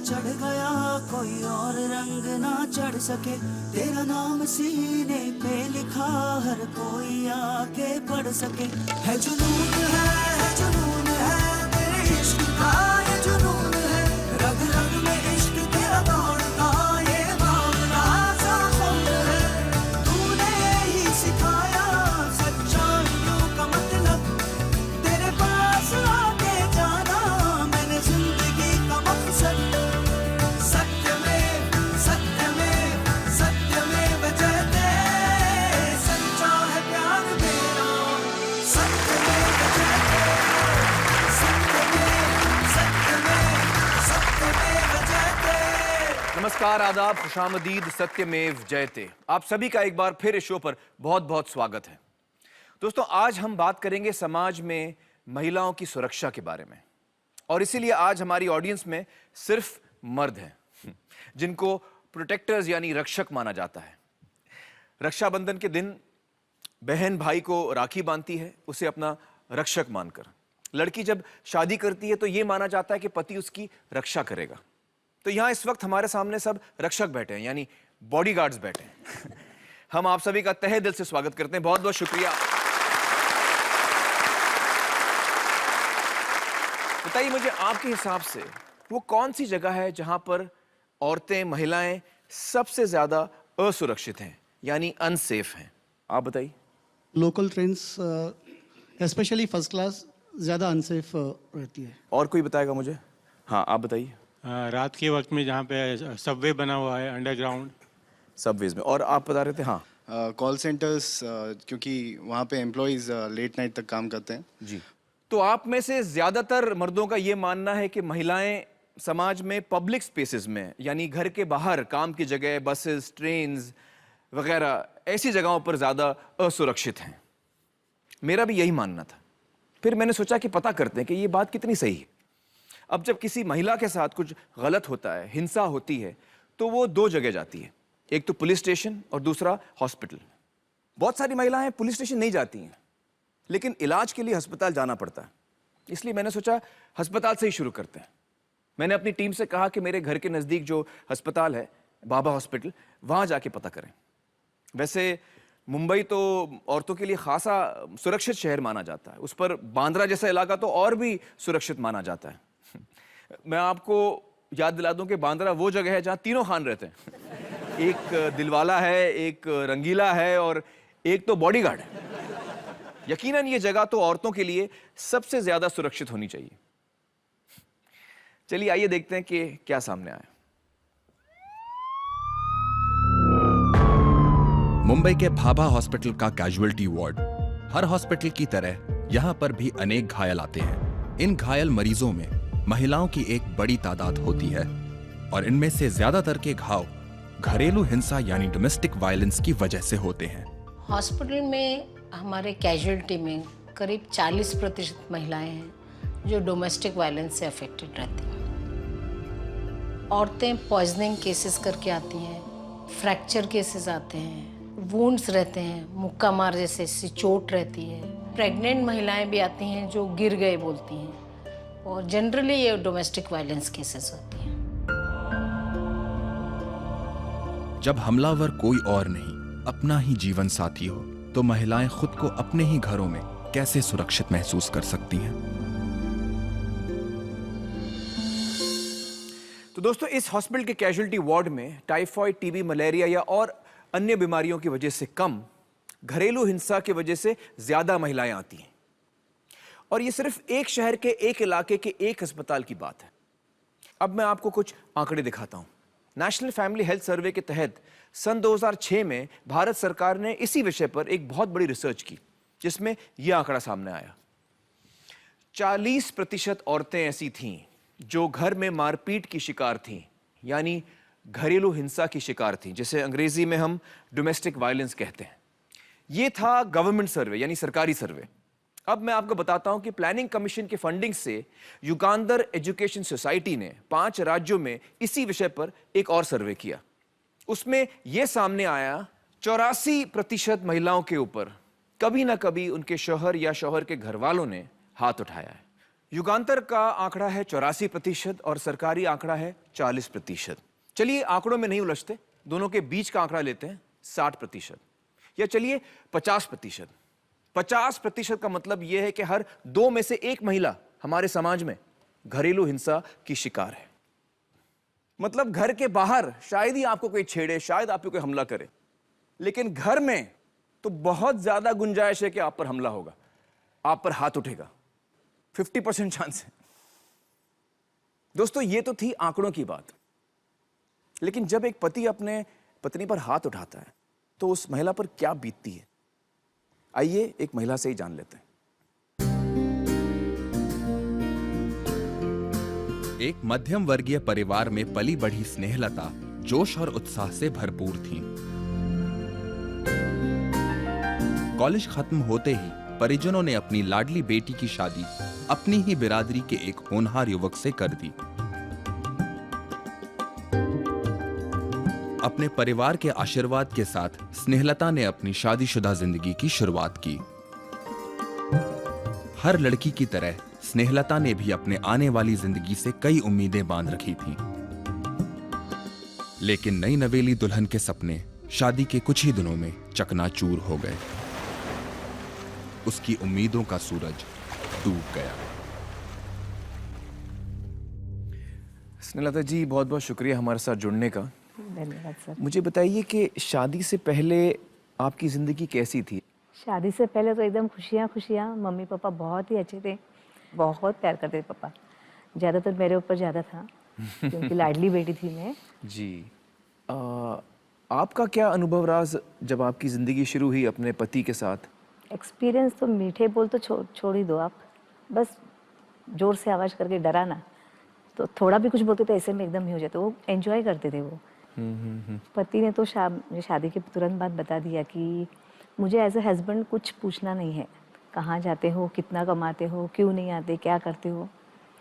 चढ़ गया कोई और रंग ना चढ़ सके, तेरा नाम सीने पे लिखा हर कोई आके पढ़ सके। है जुनून है जुनून है तेरे इश्क का, ये जुनून है रग रग में इश्क तेरा दौड़ता, ये मामला सा खून है। तूने ही सिखाया सच्चाइयों का मतलब, तेरे पास आके जाना मैंने जिंदगी का मकसद। सत्यमेव सत्यमेव सत्यमेव जयते, सच्चा है प्यार मेरा, सत्यमेव जयते, सत्यमेव सत्यमेव सत्यमेव जयते। नमस्कार, आदाब, खुशामदीद, सत्यमेव जयते। आप सभी का एक बार फिर इस शो पर बहुत बहुत स्वागत है। दोस्तों, आज हम बात करेंगे समाज में महिलाओं की सुरक्षा के बारे में, और इसीलिए आज हमारी ऑडियंस में सिर्फ मर्द हैं जिनको प्रोटेक्टर्स यानी रक्षक माना जाता है। रक्षाबंधन के दिन बहन भाई को राखी बांधती है उसे अपना रक्षक मानकर। लड़की जब शादी करती है तो यह माना जाता है कि पति उसकी रक्षा करेगा। तो यहां इस वक्त हमारे सामने सब रक्षक बैठे हैं, यानी बॉडीगार्ड्स बैठे हैं। हम आप सभी का तहे दिल से स्वागत करते हैं, बहुत बहुत शुक्रिया। बताइए मुझे, आपके हिसाब से वो कौन सी जगह है जहां पर औरतें, महिलाएं सबसे ज्यादा असुरक्षित हैं, यानी अनसेफ हैं? आप बताइए। Local trains specially first class ज़्यादा अनसेफ रहती है। और कोई बताएगा मुझे? हाँ, आप बताइए। रात के वक्त में जहाँ पे सबवे बना हुआ है अंडरग्राउंड, सबवेज में। और आप बता रहे थे? हाँ, कॉल सेंटर्स, क्योंकि वहाँ पे एम्प्लॉयज़ लेट नाइट तक काम करते हैं। जी। तो आप में से ज्यादातर मर्दों का ये मानना है कि महिलाएं समाज में पब्लिक स्पेसेस में, यानी घर के बाहर, काम की जगह, बसेस, ट्रेन्स वगैरह ऐसी जगहों पर ज्यादा असुरक्षित हैं। मेरा भी यही मानना था। फिर मैंने सोचा कि पता करते हैं कि ये बात कितनी सही है। अब जब किसी महिला के साथ कुछ गलत होता है, हिंसा होती है, तो वो दो जगह जाती है, एक तो पुलिस स्टेशन और दूसरा हॉस्पिटल। बहुत सारी महिलाएं पुलिस स्टेशन नहीं जाती हैं, लेकिन इलाज के लिए अस्पताल जाना पड़ता है। इसलिए मैंने सोचा अस्पताल से ही शुरू करते हैं। मैंने अपनी टीम से कहा कि मेरे घर के नज़दीक जो अस्पताल है, बाबा हॉस्पिटल, वहाँ जाके पता करें। वैसे मुंबई तो औरतों के लिए खासा सुरक्षित शहर माना जाता है, उस पर बांद्रा जैसा इलाका तो और भी सुरक्षित माना जाता है। मैं आपको याद दिला दूं कि बांद्रा वो जगह है जहाँ तीनों खान रहते हैं। एक दिलवाला है, एक रंगीला है और एक तो बॉडीगार्ड है। यकीनन ये जगह तो औरतों के लिए सबसे ज्यादा सुरक्षित होनी चाहिए। चलिए आइए देखते हैं कि क्या सामने आया। मुंबई के भाभा हॉस्पिटल का कैजुअलिटी वार्ड। हर हॉस्पिटल की तरह यहां पर भी अनेक घायल आते हैं। इन घायल मरीजों में महिलाओं की एक बड़ी तादाद होती है और इनमें से ज्यादातर के घाव घरेलू हिंसा यानी डोमेस्टिक वायलेंस की वजह से होते हैं। हॉस्पिटल में हमारे कैजुअलिटी में करीब 40% महिलाएं हैं जो डोमेस्टिक वायलेंस से अफेक्टेड रहती हैं। औरतें पॉइजनिंग केसेस करके आती हैं, फ्रैक्चर केसेस आते हैं, वुंड्स रहते हैं, मुक्का मार जैसे चोट रहती है। प्रेग्नेंट महिलाएं भी आती हैं जो गिर गए बोलती हैं, और जनरली ये डोमेस्टिक वायलेंस केसेस होती हैं। जब हमलावर कोई और नहीं, अपना ही जीवन साथी हो, तो महिलाएं खुद को अपने ही घरों में कैसे सुरक्षित महसूस कर सकती हैं? तो दोस्तों, इस हॉस्पिटल के कैजुअलिटी वार्ड में टाइफॉइड, टीबी, मलेरिया या और अन्य बीमारियों की वजह से कम, घरेलू हिंसा की वजह से ज्यादा महिलाएं आती हैं। और ये सिर्फ एक शहर के, एक इलाके के, एक अस्पताल की बात है। अब मैं आपको कुछ आंकड़े दिखाता हूं। नेशनल फैमिली हेल्थ सर्वे के तहत सन 2006 में भारत सरकार ने इसी विषय पर एक बहुत बड़ी रिसर्च की, जिसमें यह आंकड़ा सामने आया। 40% औरतें ऐसी थीं जो घर में मारपीट की शिकार थीं, यानी घरेलू हिंसा की शिकार थीं, जिसे अंग्रेजी में हम डोमेस्टिक वायलेंस कहते हैं। यह था गवर्नमेंट सर्वे, यानी सरकारी सर्वे। अब मैं आपको बताता हूं कि प्लानिंग कमीशन की फंडिंग से युगांधर एजुकेशन सोसाइटी ने 5 राज्यों में इसी विषय पर एक और सर्वे किया। उसमें यह सामने आया 84% महिलाओं के ऊपर कभी ना कभी उनके शौहर या शौहर के घर वालों ने हाथ उठाया है। युगांतर का आंकड़ा है 84% और सरकारी आंकड़ा है 40%। चलिए आंकड़ों में नहीं उलझते, दोनों के बीच का आंकड़ा लेते हैं 60%, या चलिए 50%। 50% का मतलब यह है कि हर 2 में से 1 महिला हमारे समाज में घरेलू हिंसा की शिकार है। मतलब घर के बाहर शायद ही आपको कोई छेड़े, शायद आपको कोई हमला करे, लेकिन घर में तो बहुत ज्यादा गुंजाइश है कि आप पर हमला होगा, आप पर हाथ उठेगा। 50% चांस है। दोस्तों, ये तो थी आंकड़ों की बात, लेकिन जब एक पति अपने पत्नी पर हाथ उठाता है तो उस महिला पर क्या बीतती है, आइए एक महिला से ही जान लेते हैं। एक मध्यम वर्गीय परिवार में पली बढ़ी स्नेहलता जोश और उत्साह से भरपूर थीं। कॉलेज खत्म होते ही परिजनों ने अपनी लाडली बेटी की शादी अपनी ही बिरादरी के एक होनहार युवक से कर दी। अपने परिवार के आशीर्वाद के साथ स्नेहलता ने अपनी शादीशुदा जिंदगी की शुरुआत की। हर लड़की की तरह स्नेहलता ने भी अपने आने वाली जिंदगी से कई उम्मीदें बांध रखी थीं। लेकिन नई नवेली दुल्हन के सपने शादी के कुछ ही दिनों में चकनाचूर हो गए। उसकी उम्मीदों का सूरज डूब गया। स्नेहलता जी, बहुत बहुत शुक्रिया हमारे साथ जुड़ने का। धन्यवाद सर। मुझे बताइए कि शादी से पहले आपकी जिंदगी कैसी थी? शादी से पहले तो एकदम खुशियाँ खुशियाँ। मम्मी पापा बहुत ही अच्छे थे, बहुत प्यार करते थे पापा। ज़्यादातर मेरे ऊपर ज़्यादा था क्योंकि लाडली बेटी थी मैं। जी। आपका क्या अनुभव रहा जब आपकी जिंदगी शुरू हुई अपने पति के साथ? एक्सपीरियंस तो मीठे बोल तो छोड़ ही दो आप, बस जोर से आवाज़ करके डराना, तो थोड़ा भी कुछ बोलते थे ऐसे में एकदम ही हो जाते। वो एंजॉय करते थे वो। पति ने तो मुझे शादी के तुरंत बाद बता दिया कि मुझे एज ए हस्बैंड कुछ पूछना नहीं है, कहाँ जाते हो, कितना कमाते हो, क्यों नहीं आते, क्या करते हो,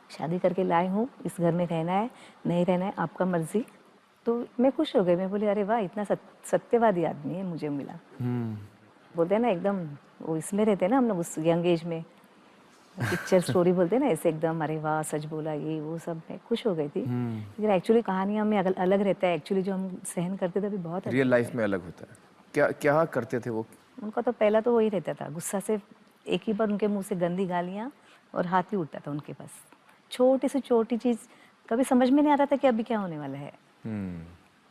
शादी करके लाए हूँ, इस घर में रहना है, नहीं रहना है, आपका मर्जी। तो मैं खुश हो गई। मैं बोली अरे वाह, इतना सत्यवादी आदमी है मुझे मिला। बोलते हैं ना एकदम, वो इसमें रहते हैं ना हम लोग उस यंग एज में, पिक्चर स्टोरी बोलते हैं ना ऐसे एकदम, अरे वाह सच बोला, ये वो सब। मैं खुश हो गई थी। लेकिन एक्चुअली कहानियाँ में अलग रहता है। एक्चुअली जो हम सहन करते थे अभी बहुत रियल लाइफ में अलग होता है। क्या क्या करते थे वो? उनका तो पहला तो वही रहता था, गुस्सा से एक ही बार उनके मुंह से गंदी गालियाँ और हाथ ही उठता था उनके पास। छोटी से छोटी चीज़ कभी समझ में नहीं आता था कि अभी क्या होने वाला है।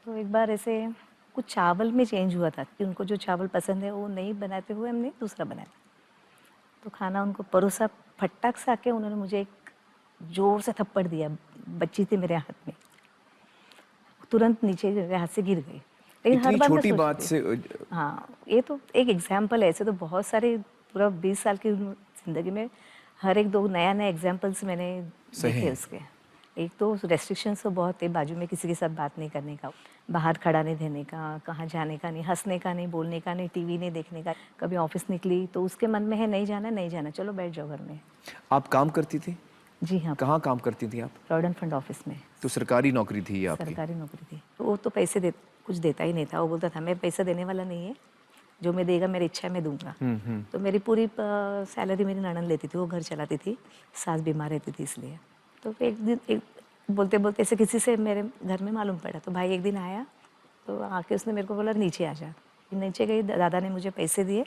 तो एक बार ऐसे कुछ चावल में चेंज हुआ था कि उनको जो चावल पसंद है वो नहीं बनाते हुए हमने दूसरा बनाया। तो खाना उनको परोसा, फटाक से आके उन्होंने मुझे एक जोर से थप्पड़ दिया। बच्ची थी मेरे हाथ में, तुरंत नीचे मेरे हाथ से गिर गई। लेकिन हर बार छोटी बात से। हाँ, ये तो एक एग्जाम्पल है। ऐसे तो बहुत सारे, पूरा 20 साल की जिंदगी में हर एक दो नया एग्जाम्पल्स मैंने देखे उसके। एक तो रेस्ट्रिक्शंस तो बहुत थे, बाजू में किसी के साथ बात नहीं करने का, बाहर खड़ा नहीं रहने का, कहाँ जाने का नहीं, हंसने का नहीं, बोलने का नहीं, टीवी नहीं देखने का। कभी ऑफिस निकली तो उसके मन में है नहीं जाना, चलो बैठ जाओ घर में। आप काम करती थी? जी हाँ। कहाँ काम करती थी आप? प्रोविडेंट फंड ऑफिस में। तो सरकारी नौकरी थी आपकी? सरकारी नौकरी थी। तो वो तो पैसे कुछ देता ही नहीं था। वो बोलता था मैं पैसा देने वाला नहीं है, जो मैं देगा मेरी इच्छा है मैं दूंगा। तो मेरी पूरी सैलरी मेरी ननद लेती थी, वो घर चलाती थी, सास बीमार रहती थी इसलिए। तो एक दिन बोलते बोलते ऐसे किसी से मेरे घर में मालूम पड़ा। तो भाई एक दिन आया तो आके उसने मेरे को बोला नीचे आ जा। नीचे गई, दादा ने मुझे पैसे दिए,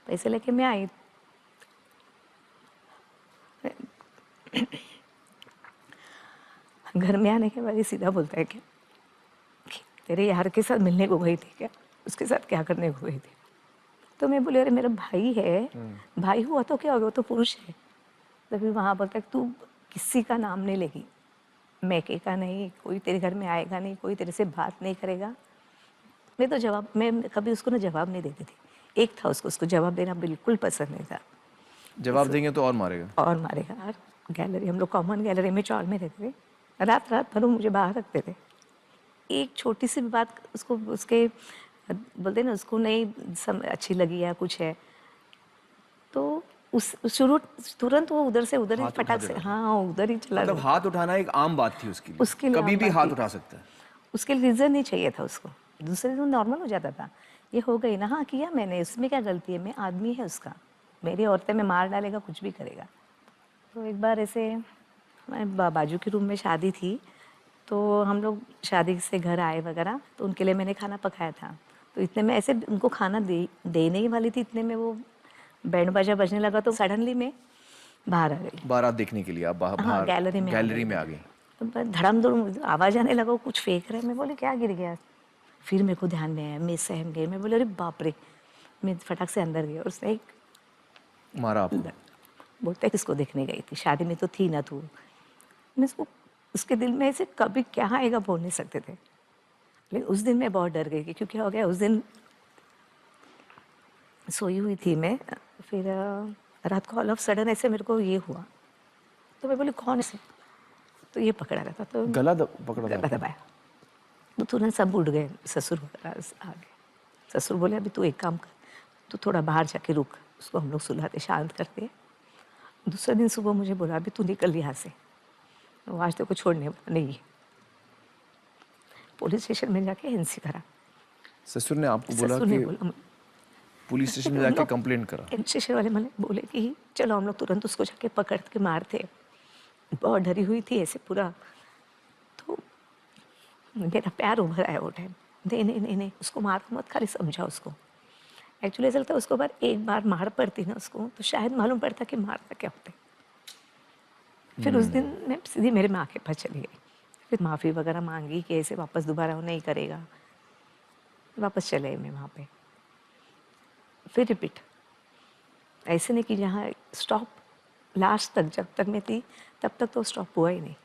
पैसे लेके मैं आई। घर में आने के बाद सीधा बोलता है कि तेरे यार के साथ मिलने को गई थी क्या, उसके साथ क्या करने को गई थी? तो मैं बोली अरे मेरा भाई है, भाई हुआ तो क्या हो गया, वो तो पुरुष है। तो फिर वहाँ बोलता है तू किसी का नाम नहीं लेगी, मैके का नहीं, कोई तेरे घर में आएगा नहीं, कोई तेरे से बात नहीं करेगा। मैं कभी उसको ना जवाब नहीं देती थी। एक था उसको जवाब देना बिल्कुल पसंद नहीं था। जवाब देंगे तो और मारेगा? और मारेगा। गैलरी, हम लोग कॉमन गैलरी में चौड़ में रहते थे, रात भर वो मुझे बाहर रखते थे। एक छोटी सी भी बात उसको, उसके बोलते ना, उसको नहीं अच्छी लगी या कुछ है तो तुरंत वो उधर से उधर ही फटाक से, हाँ उधर ही चला। मतलब हाथ उठाना एक आम बात थी उसके लिए? उसके लिए कभी भी हाथ उठा सकता है। उसके लिए रीजन नहीं चाहिए था उसको, दूसरे दिन नॉर्मल हो जाता था। ये हो गई ना, हाँ किया मैंने, इसमें क्या गलती है, मैं आदमी है उसका, मेरी औरतें में मार डालेगा, कुछ भी करेगा। तो एक बार ऐसे बाजू के रूम में शादी थी, तो हम लोग शादी से घर आए वगैरह, तो उनके लिए मैंने खाना पकाया था। तो इतने में ऐसे उनको खाना देने ही वाली थी, इतने में वो बैंड बाजा बजने लगा, तो सडनली मैं बाहर आ गई। बारात देखने के लिए आप हाँ, बाहर गैलरी में आ गई। तो धड़म धुड़म आवाज़ आने लगा, वो कुछ फेंक रहे हैं। मैं बोले क्या गिर गया? फिर मेरे को ध्यान में आया, मैं सहम गई। मैं बोले अरे बाप रे। मैं फटाक से अंदर गई और उसने एक मारा आपको? बोलता है किसको देखने गई थी, शादी में तो थी ना तू। मैं उसके दिल में ऐसे कभी क्या आएगा बोल नहीं सकते थे। लेकिन उस दिन मैं बहुत डर गई कि क्योंकि हो गया उस दिन सोई हुई थी मैं, फिर रात को ऑल ऑफ सडन ऐसे मेरे को ये हुआ, तो मैं बोली कौन है? तो ये पकड़ा रहा था, तो गला पकड़ा गला दबाया, तो तुरंत सब उठ गए, ससुर वगैरह आ गए। ससुर बोले अभी तू एक काम कर, तू थोड़ा बाहर जाके रुक, उसको हम लोग सुलाते शांत करते। दूसरे दिन सुबह मुझे बोला अभी तू निकल यहाँ से, वो आज तेरे को छोड़ने वाला नहीं है। पुलिस स्टेशन में जाके एनसी करा। ससुर ने आपको बोला ससुर ने कि बोला, पुलिस स्टेशन में जाके कंप्लेंट करा? स्टेशन वाले मैंने बोले कि चलो हम लोग तुरंत उसको जाके पकड़ के मारते। बहुत डरी हुई थी ऐसे पूरा, तो मेरा प्यार उभर आया वो टाइम। नहीं नहीं नहीं नहीं, उसको मार मत, खाली समझा उसको। एक्चुअली ऐसा लगता है उसको बार एक बार मार पड़ती ना उसको, तो शायद मालूम पड़ता कि मारना क्या होता है। फिर उस दिन मैं सीधी मेरे माँ के पास चली गई, फिर माफ़ी वगैरह मांगी कि ऐसे वापस दोबारा वो नहीं करेगा। वापस चले मैं वहाँ पे, फिर रिपीट। ऐसे नहीं कि जहाँ स्टॉप लास्ट तक, जब तक मैं थी तब तक तो स्टॉप हुआ ही नहीं।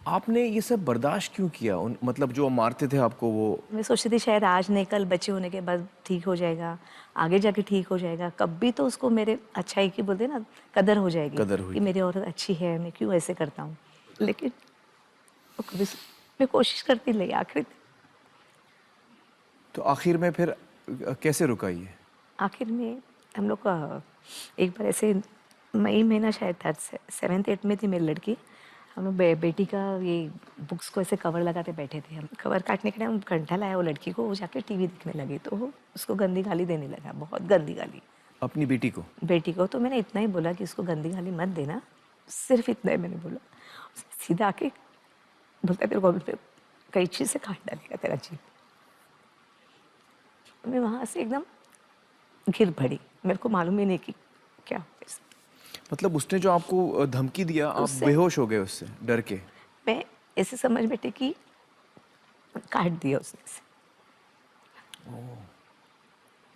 आपने ये सब बर्दाश्त क्यों किया? मतलब जो मारते थे आपको वो? मैं सोचती थी शायद आज नहीं कल बच्चे होने के बाद ठीक हो जाएगा, आगे जाके ठीक हो जाएगा। कभी तो उसको मेरे अच्छाई की बोलते ना कदर हो जाएगी, कदर हुई। कि मेरी औरत अच्छी है, मैं क्यों ऐसे करता हूँ। लेकिन वो कभी मैं कोशिश करती रही आखिर। तो आखिर में फिर कैसे रुका ये? आखिर में हम लोग का एक बार ऐसे मई महीना शायद था, 7th 8th में थी मेरी लड़की। हम लोग बेटी का ये बुक्स को ऐसे कवर लगाते बैठे थे। हम कवर काटने के टाइम घंटा लाया वो लड़की को, वो जाके टीवी देखने लगी, तो वो उसको गंदी गाली देने लगा, बहुत गंदी गाली। अपनी बेटी को? बेटी को। तो मैंने इतना ही बोला कि उसको गंदी गाली मत देना, सिर्फ इतना ही मैंने बोला। सीधा आके बोलता तेरे को कैंची से काट डालेगा तेरा जीभ। मैं वहाँ से एकदम गिर पड़ी, मेरे को मालूम ही नहीं कि क्या हुआ। मतलब उसने जो आपको धमकी दिया, आप उससे- बेहोश हो गए उससे डर के? मैं ऐसे समझ बैठी कि काट दिया उसने से।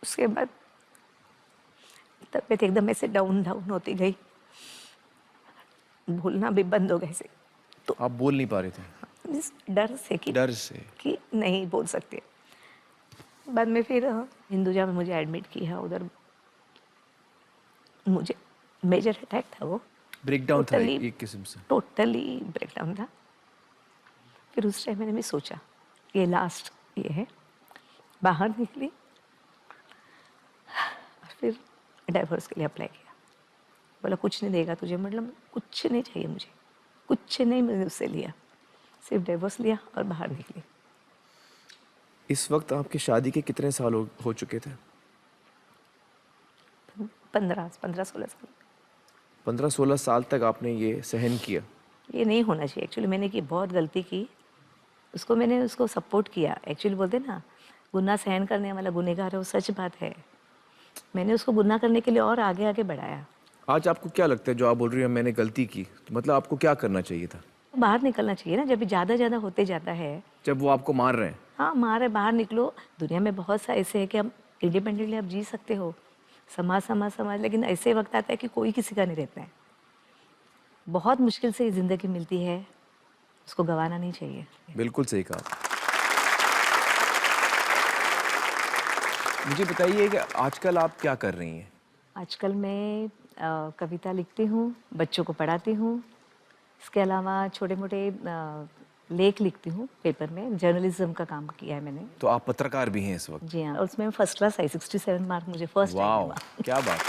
उसके बाद तबीयत एकदम ऐसे डाउन डाउन होती गई, भूलना भी बंद हो गए से। तो आप बोल नहीं पा रहे थे? इस डर से डर से कि नहीं बोल सकते। बाद में फिर हिंदुजा में मुझे एडमिट किया, उधर मुझे मेजर अटैक था वो। ब्रेकडाउन था Totally- एक किस्म से? टोटली ब्रेकडाउन था। फिर उस टाइम मैंने भी सोचा ये लास्ट ये है, बाहर निकली और फिर डाइवोर्स के लिए अप्लाई किया। बोला कुछ नहीं देगा तुझे, मतलब कुछ नहीं चाहिए मुझे, कुछ नहीं मैंने उससे लिया, सिर्फ डाइवोर्स लिया और बाहर निकली। इस वक्त आपकी शादी के कितने साल हो चुके थे? 15-16 साल। 15-16 साल तक आपने ये सहन किया? ये नहीं होना चाहिए एक्चुअली। मैंने की बहुत गलती की, मैंने उसको सपोर्ट किया। एक्चुअली बोलते ना गुनाह सहन करने वाला गुनहगार है, वो सच बात है। मैंने उसको गुनाह करने के लिए और आगे आगे बढ़ाया। आज आपको क्या लगता है जो आप बोल रही हैं मैंने गलती की, तो मतलब आपको क्या करना चाहिए था? बाहर निकलना चाहिए ना, जब ज़्यादा होते जाता है। जब वो आपको मार रहे हैं? हाँ मारे, बाहर निकलो। दुनिया में बहुत सा ऐसे है कि हम इंडिपेंडेंटली आप जी सकते हो, समाज, लेकिन ऐसे वक्त आता है कि कोई किसी का नहीं रहता है। बहुत मुश्किल से ये ज़िंदगी मिलती है, उसको गंवाना नहीं चाहिए। बिल्कुल सही कहा। मुझे बताइए कि आजकल आप क्या कर रही हैं? आजकल मैं कविता लिखती हूँ, बच्चों को पढ़ाती हूँ। इसके अलावा छोटे मोटे लेख लिखती हूँ पेपर में। जर्नलिज्म का काम किया है मैंने। तो आप पत्रकार भी हैं इस वक्त? जी हाँ, और उसमें फर्स्ट क्लास आई, 67 मार्क मुझे फर्स्ट टाइम वाह, हुआ। क्या बात।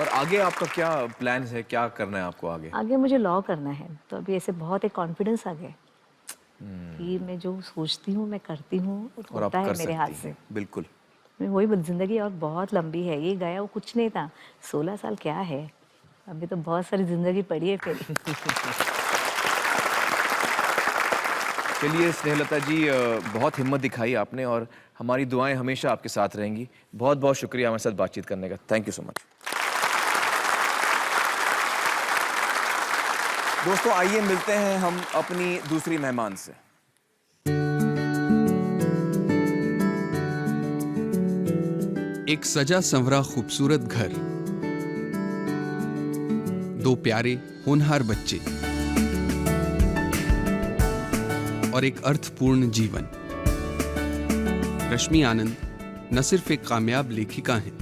और आगे आपका क्या प्लान है, क्या करना है आपको आगे? आगे मुझे लॉ करना है, तो अभी ऐसे बहुत एक कॉन्फिडेंस आ गया कि मैं जो सोचती हूँ मैं करती हूँ, और आप होता है कर मेरे हाथ सकती से। हैं, बिल्कुल। वही ज़िंदगी और बहुत लंबी है, ये गया वो कुछ नहीं था, 16 साल क्या है, अभी तो बहुत सारी ज़िंदगी पड़ी है फिर। चलिए स्नेहलता जी, बहुत हिम्मत दिखाई आपने और हमारी दुआएं हमेशा आपके साथ रहेंगी। बहुत बहुत शुक्रिया हमारे साथ बातचीत करने का। Thank you so much. दोस्तों आइए मिलते हैं हम अपनी दूसरी मेहमान से। एक सजा संवरा खूबसूरत घर, दो प्यारे होनहार बच्चे और एक अर्थपूर्ण जीवन। रश्मि आनंद न सिर्फ एक कामयाब लेखिका हैं,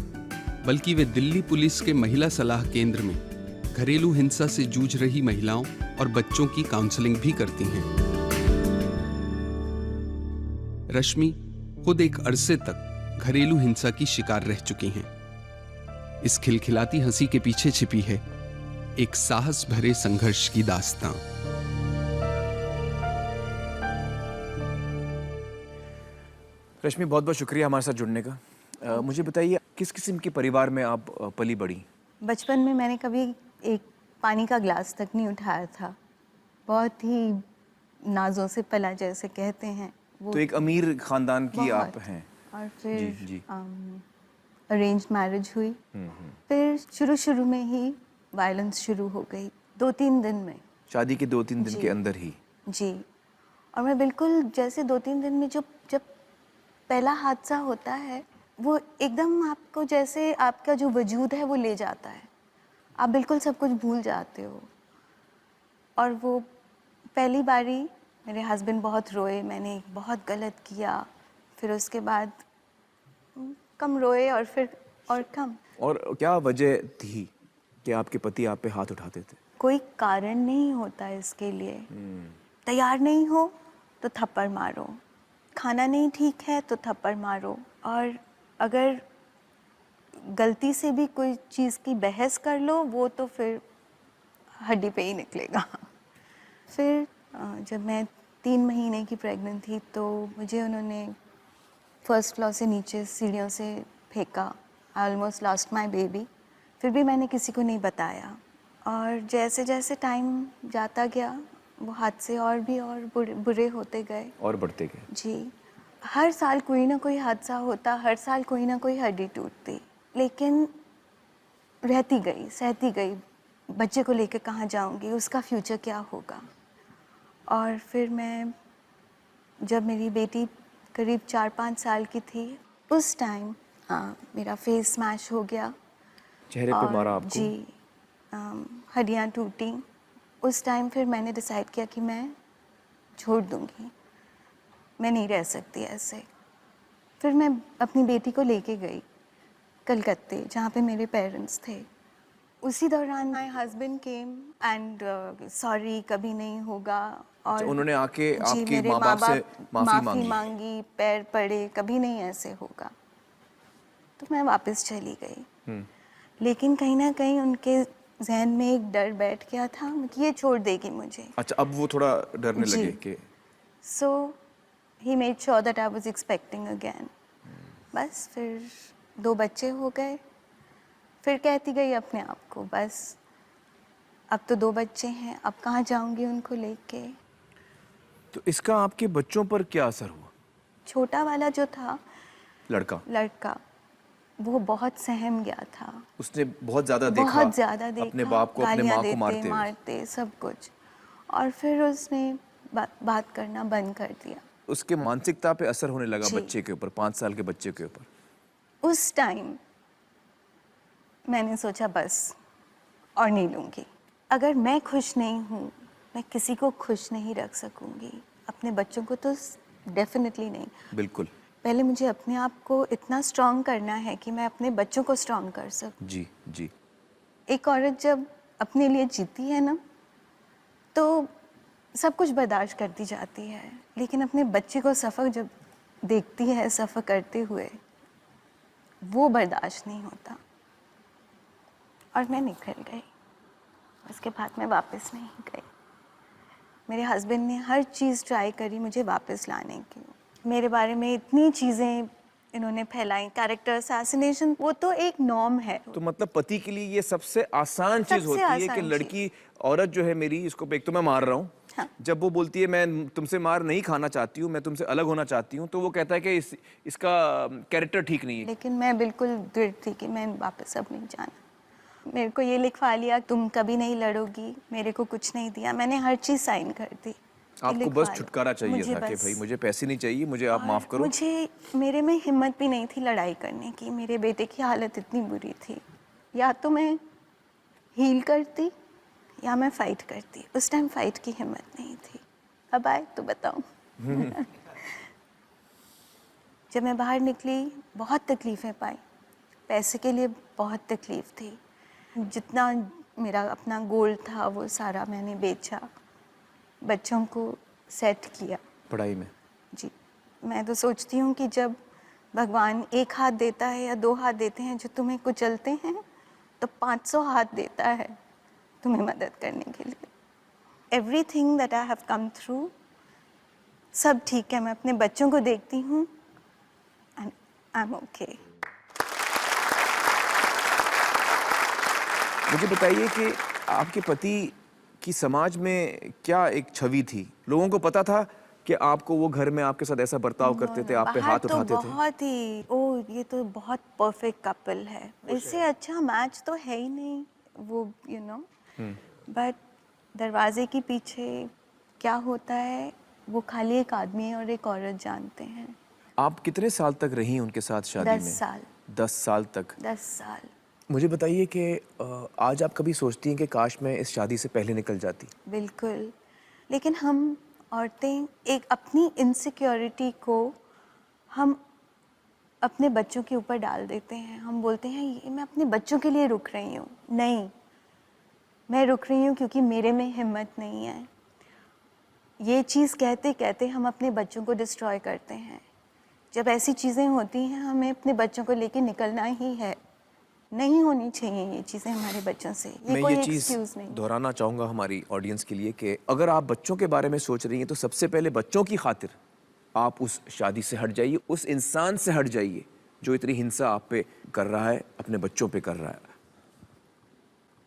बल्कि वे दिल्ली पुलिस के महिला सलाह केंद्र में घरेलू हिंसा से जूझ रही महिलाओं और बच्चों की काउंसलिंग भी करती हैं। रश्मि खुद एक अरसे तक घरेलू हिंसा की शिकार रह चुकी हैं। इस खिलखिलाती हंसी के पीछे छिपी है एक साहस भरे संघर्ष की दास्तां। रश्मि बहुत बहुत शुक्रिया हमारे साथ जुड़ने का। मुझे बताइए किस किस्म के परिवार में आप पली बड़ी? बचपन में मैंने कभी एक पानी का ग्लास तक नहीं उठाया था, बहुत ही नाजों से पला जैसे कहते हैं वो। तो एक अमीर खानदान की आप बहुत। हैं। और फिर जी। अरेंज मैरिज हुई। फिर शुरू में ही वायलेंस शुरू हो गई, 2-3 दिन में। शादी के 2-3 दिन जी। के अंदर ही? जी। और मैं बिल्कुल जैसे 2-3 दिन में जब पहला हादसा होता है, वो एकदम आपको जैसे आपका जो वजूद है वो ले जाता है, आप बिल्कुल सब कुछ भूल जाते हो। और वो पहली बारी मेरे हस्बैंड बहुत रोए, मैंने बहुत गलत किया। फिर उसके बाद कम रोए और फिर और कम। और क्या वजह थी कि आपके पति आप पे हाथ उठाते थे? कोई कारण नहीं होता इसके लिए। तैयार नहीं हो तो थप्पड़ मारो, खाना नहीं ठीक है तो थप्पड़ मारो, और अगर गलती से भी कोई चीज़ की बहस कर लो वो तो फिर हड्डी पे ही निकलेगा। फिर जब मैं 3 महीने की प्रेग्नेंट थी तो मुझे उन्होंने फर्स्ट फ्लोर से नीचे सीढ़ियों से फेंका। I almost lost my baby. फिर भी मैंने किसी को नहीं बताया, और जैसे जैसे टाइम जाता गया वो हादसे और भी और बुरे होते गए और बढ़ते गए। जी। हर साल कोई ना कोई हादसा होता, हर साल कोई ना कोई हड्डी टूटती, लेकिन रहती गई, सहती गई। बच्चे को लेकर कहाँ जाऊंगी, उसका फ्यूचर क्या होगा। और फिर मैं जब मेरी बेटी करीब 4-5 साल की थी, उस टाइम मेरा फेस स्मैश हो गया। चेहरे पे मारा आपको? जी। हड्डियाँ टूटी। उस टाइम फिर मैंने डिसाइड किया कि मैं छोड़ दूंगी, मैं नहीं रह सकती ऐसे। फिर मैं अपनी बेटी को लेके गई कलकत्ते, जहाँ पे मेरे पेरेंट्स थे। उसी दौरान my husband came and sorry कभी नहीं होगा। और उन्होंने आके जी, आपके मेरे माँ बाप से माफी मांगी, पैर पड़े, कभी नहीं ऐसे होगा। तो मैं वापस चली गई, लेकिन कहीं ना कहीं उनके जहन में एक डर बैठ गया था कि ये छोड़ देगी मुझे। अच्छा, अब वो थोड़ा डरने जी। लगे कि so he made sure that I was expecting again. बस फिर 2 बच्चे हो गए। फिर कहती गई अपने आप को, बस अब तो 2 बच्चे हैं, अब कहाँ जाऊंगी उनको लेके। तो इसका आपके बच्चों पर क्या असर हुआ? छोटा वाला जो था लड़का वो बहुत सहम गया था। उसने बहुत ज्यादा देखा, बहुत ज़्यादा देखा, अपने बाप को, अपने माँ को मारते हुए। मारते सब कुछ। और फिर उसने बात करना बंद कर दिया। उसके मानसिकता पे असर होने लगा जी। बच्चे के ऊपर, 5 साल के बच्चे के ऊपर। उस टाइम मैंने सोचा बस और नहीं लूँगी। अगर मैं खुश नहीं हूँ, मैं किसी को खुश नहीं रख सकूँगी, अपने बच्चों को तो डेफिनेटली नहीं। बिल्कुल। पहले मुझे अपने आप को इतना स्ट्रॉन्ग करना है कि मैं अपने बच्चों को स्ट्रॉन्ग कर सकूँ। जी जी। एक औरत जब अपने लिए जीती है ना, तो सब कुछ बर्दाश्त करती जाती है, लेकिन अपने बच्चे को सफ़र जब देखती है सफ़र करते हुए, वो बर्दाश्त नहीं होता। और मैं निकल गई। उसके बाद मैं वापस नहीं गई। मेरे हस्बैंड ने हर चीज़ ट्राई करी मुझे वापस लाने की। मेरे बारे में इतनी चीज़ें इन्होंने फैलाई, कैरेक्टर असैसिनेशन, वो तो एक नॉर्म है। तो मतलब पति के लिए ये सबसे आसान चीज सबसे होती है आसान कि चीज। लड़की, औरत जो है मेरी, इसको एक तो मैं मार रहा हूँ, हाँ। जब वो बोलती है मैं तुमसे मार नहीं खाना चाहती हूँ, मैं तुमसे अलग होना चाहती हूँ, तो वो कहता है कि इसका कैरेक्टर ठीक नहीं है। लेकिन मैं बिल्कुल दृढ़ थी कि मैं वापस अब नहीं जाना। मेरे को ये लिखवा लिया, तुम कभी नहीं लड़ोगी, मेरे को कुछ नहीं दिया, मैंने हर चीज़ साइन कर दी। आपको बस छुटकारा चाहिए मुझे था कि बस। भाई मुझे पैसे नहीं चाहिए, मुझे आप माफ करो। मुझे, मेरे में हिम्मत भी नहीं थी लड़ाई करने की। मेरे बेटे की हालत इतनी बुरी थी, या तो मैं हील करती या मैं फाइट करती। उस टाइम फाइट की हिम्मत नहीं थी। अब आए तो बताऊं। जब मैं बाहर निकली बहुत तकलीफ़ें पाई, पैसे के लिए बहुत तकलीफ़ थी। जितना मेरा अपना गोल्ड था वो सारा मैंने बेचा, बच्चों को सेट किया पढ़ाई में। जी। मैं तो सोचती हूँ कि जब भगवान एक हाथ देता है या दो हाथ देते हैं जो तुम्हें कुचलते हैं, तो 500 हाथ देता है तुम्हें मदद करने के लिए। Everything that I have come through, सब ठीक है। मैं अपने बच्चों को देखती हूँ एंड आई एम ओके। मुझे बताइए कि आपके पति की समाज में क्या एक छवि थी? लोगों को पता था कि आपको वो घर में आपके साथ ऐसा बर्ताव करते थे, आप पे हाथ तो उठाते थे? बहुत ही, ओ ये तो बहुत परफेक्ट कपल है, इससे अच्छा मैच तो है ही नहीं वो, यू नो। बट दरवाजे के पीछे क्या होता है वो खाली एक आदमी और एक औरत जानते हैं। आप कितने साल तक रही उनके साथ शादी 10 में? साल। 10 साल तक। 10 साल। मुझे बताइए कि आज आप कभी सोचती हैं कि काश मैं इस शादी से पहले निकल जाती? बिल्कुल। लेकिन हम औरतें एक अपनी इनसिक्योरिटी को हम अपने बच्चों के ऊपर डाल देते हैं। हम बोलते हैं ये मैं अपने बच्चों के लिए रुक रही हूँ। नहीं, मैं रुक रही हूँ क्योंकि मेरे में हिम्मत नहीं है। ये चीज़ कहते कहते हम अपने बच्चों को डिस्ट्रॉय करते हैं। जब ऐसी चीज़ें होती हैं हमें अपने बच्चों को लेके निकलना ही है। नहीं होनी चाहिए ये चीज़ें हमारे बच्चों से। मैं कोई ये चीज़ एक्सक्यूज़ नहीं। दोहराना चाहूँगा हमारी ऑडियंस के लिए कि अगर आप बच्चों के बारे में सोच रही हैं तो सबसे पहले बच्चों की खातिर आप उस शादी से हट जाइए, उस इंसान से हट जाइए जो इतनी हिंसा आप पे कर रहा है, अपने बच्चों पे कर रहा है।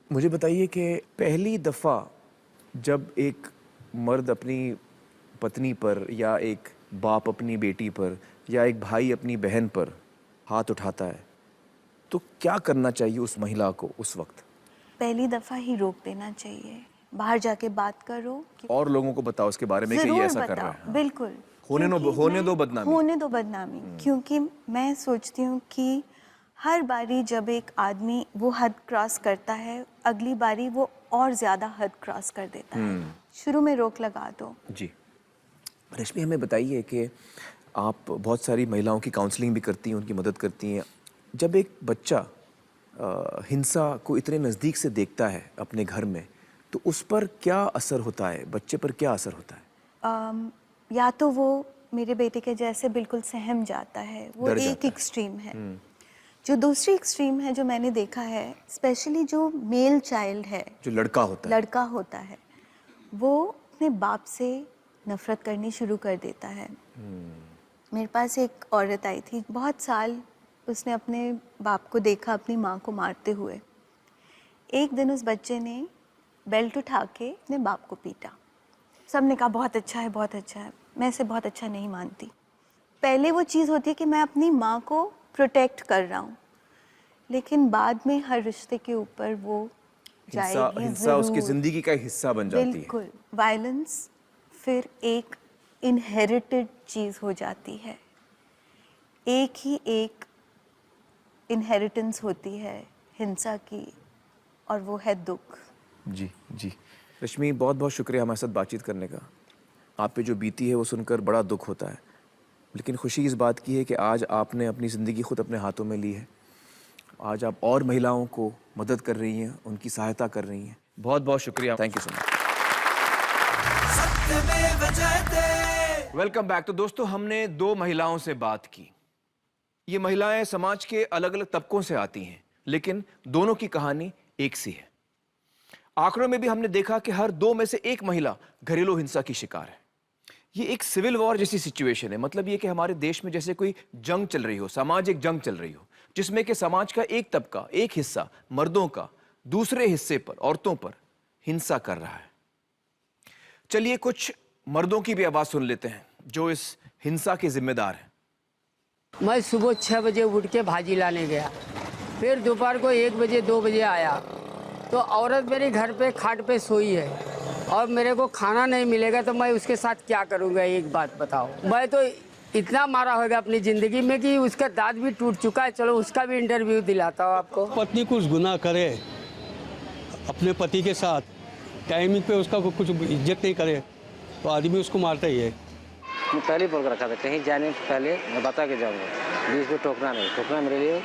मुझे बताइए कि पहली दफ़ा जब एक मर्द अपनी पत्नी पर, या एक बाप अपनी बेटी पर, या एक भाई अपनी बहन पर हाथ उठाता है तो क्या करना चाहिए उस महिला को उस वक्त? पहली दफ़ा ही रोक देना चाहिए। बाहर जाके बात करो कि और लोगों को बताओ उसके बारे में कि ये ज़रूर ऐसा कर रहा बताओ, है। बिल्कुल। होने क्योंकि दो बदनामी। होने दो बदनामी। क्योंकि मैं सोचती हूँ कि हर बारी जब एक आदमी वो हद क्रॉस करता है, अगली बारी वो और ज़्यादा हद क्रॉस कर देता है। शुरू में रोक लगा दो। जी। रश्मि, हमें बताइए कि आप बहुत सारी महिलाओं की काउंसलिंग भी करती हैं, उनकी मदद करती हैं। जब एक बच्चा हिंसा को इतने नज़दीक से देखता है अपने घर में, तो उस पर क्या असर होता है? बच्चे पर क्या असर होता है? या तो वो मेरे बेटे के जैसे बिल्कुल सहम जाता है, वो डर एक जाता है। एक्सट्रीम है। जो दूसरी एक्सट्रीम है जो मैंने देखा है, स्पेशली जो मेल चाइल्ड है, जो लड़का होता है। लड़का होता है, वो अपने बाप से नफरत करनी शुरू कर देता है। मेरे पास एक औरत आई थी, बहुत साल उसने अपने बाप को देखा अपनी माँ को मारते हुए। एक दिन उस बच्चे ने बेल्ट उठा के अपने बाप को पीटा। सबने कहा बहुत अच्छा है, बहुत अच्छा है। मैं इसे बहुत अच्छा नहीं मानती। पहले वो चीज़ होती है कि मैं अपनी माँ को प्रोटेक्ट कर रहा हूँ, लेकिन बाद में हर रिश्ते के ऊपर वो जाएगी हिंसा उसकी ज़रूर। जिंदगी का एक हिस्सा बन जाती है। बिल्कुल। वायलेंस फिर एक इनहेरिटेड चीज़ हो जाती है। एक ही एक इनहेरिटेंस होती है हिंसा की, और वो है दुख। जी जी। रश्मि, बहुत बहुत शुक्रिया हमारे साथ बातचीत करने का। आप पे जो बीती है वो सुनकर बड़ा दुख होता है, लेकिन खुशी इस बात की है कि आज आपने अपनी ज़िंदगी खुद अपने हाथों में ली है। आज आप और महिलाओं को मदद कर रही हैं, उनकी सहायता कर रही हैं। बहुत बहुत शुक्रिया। Thank you so much. सत्यमेव जयते। Welcome back. तो दोस्तों, हमने 2 महिलाओं से बात की। ये महिलाएं समाज के अलग अलग तबकों से आती हैं, लेकिन दोनों की कहानी एक सी है। आंकड़ों में भी हमने देखा कि हर 2 में से 1 महिला घरेलू हिंसा की शिकार है। ये एक सिविल वॉर जैसी सिचुएशन है। मतलब ये कि हमारे देश में जैसे कोई जंग चल रही हो, सामाजिक जंग चल रही हो, जिसमें कि समाज का एक तबका, एक हिस्सा मर्दों का दूसरे हिस्से पर, औरतों पर हिंसा कर रहा है। चलिए कुछ मर्दों की भी आवाज सुन लेते हैं जो इस हिंसा के जिम्मेदार हैं। मैं सुबह 6 बजे उठ के भाजी लाने गया, फिर दोपहर को 1 बजे 2 बजे आया तो औरत मेरी घर पे खाट पे सोई है और मेरे को खाना नहीं मिलेगा तो मैं उसके साथ क्या करूँगा? एक बात बताओ। मैं तो इतना मारा होगा अपनी ज़िंदगी में कि उसका दांत भी टूट चुका है। चलो उसका भी इंटरव्यू दिलाता हूँ आपको। पत्नी कुछ गुनाह करे अपने पति के साथ, टाइमिंग पे उसका कुछ इज्जत नहीं करे तो आदमी उसको मारता ही है। मैं पहले बोल कर रखा था कहीं जाने से पहले मैं बता के जाऊँगा, बीच में टोकना नहीं, टोकना मेरे लिए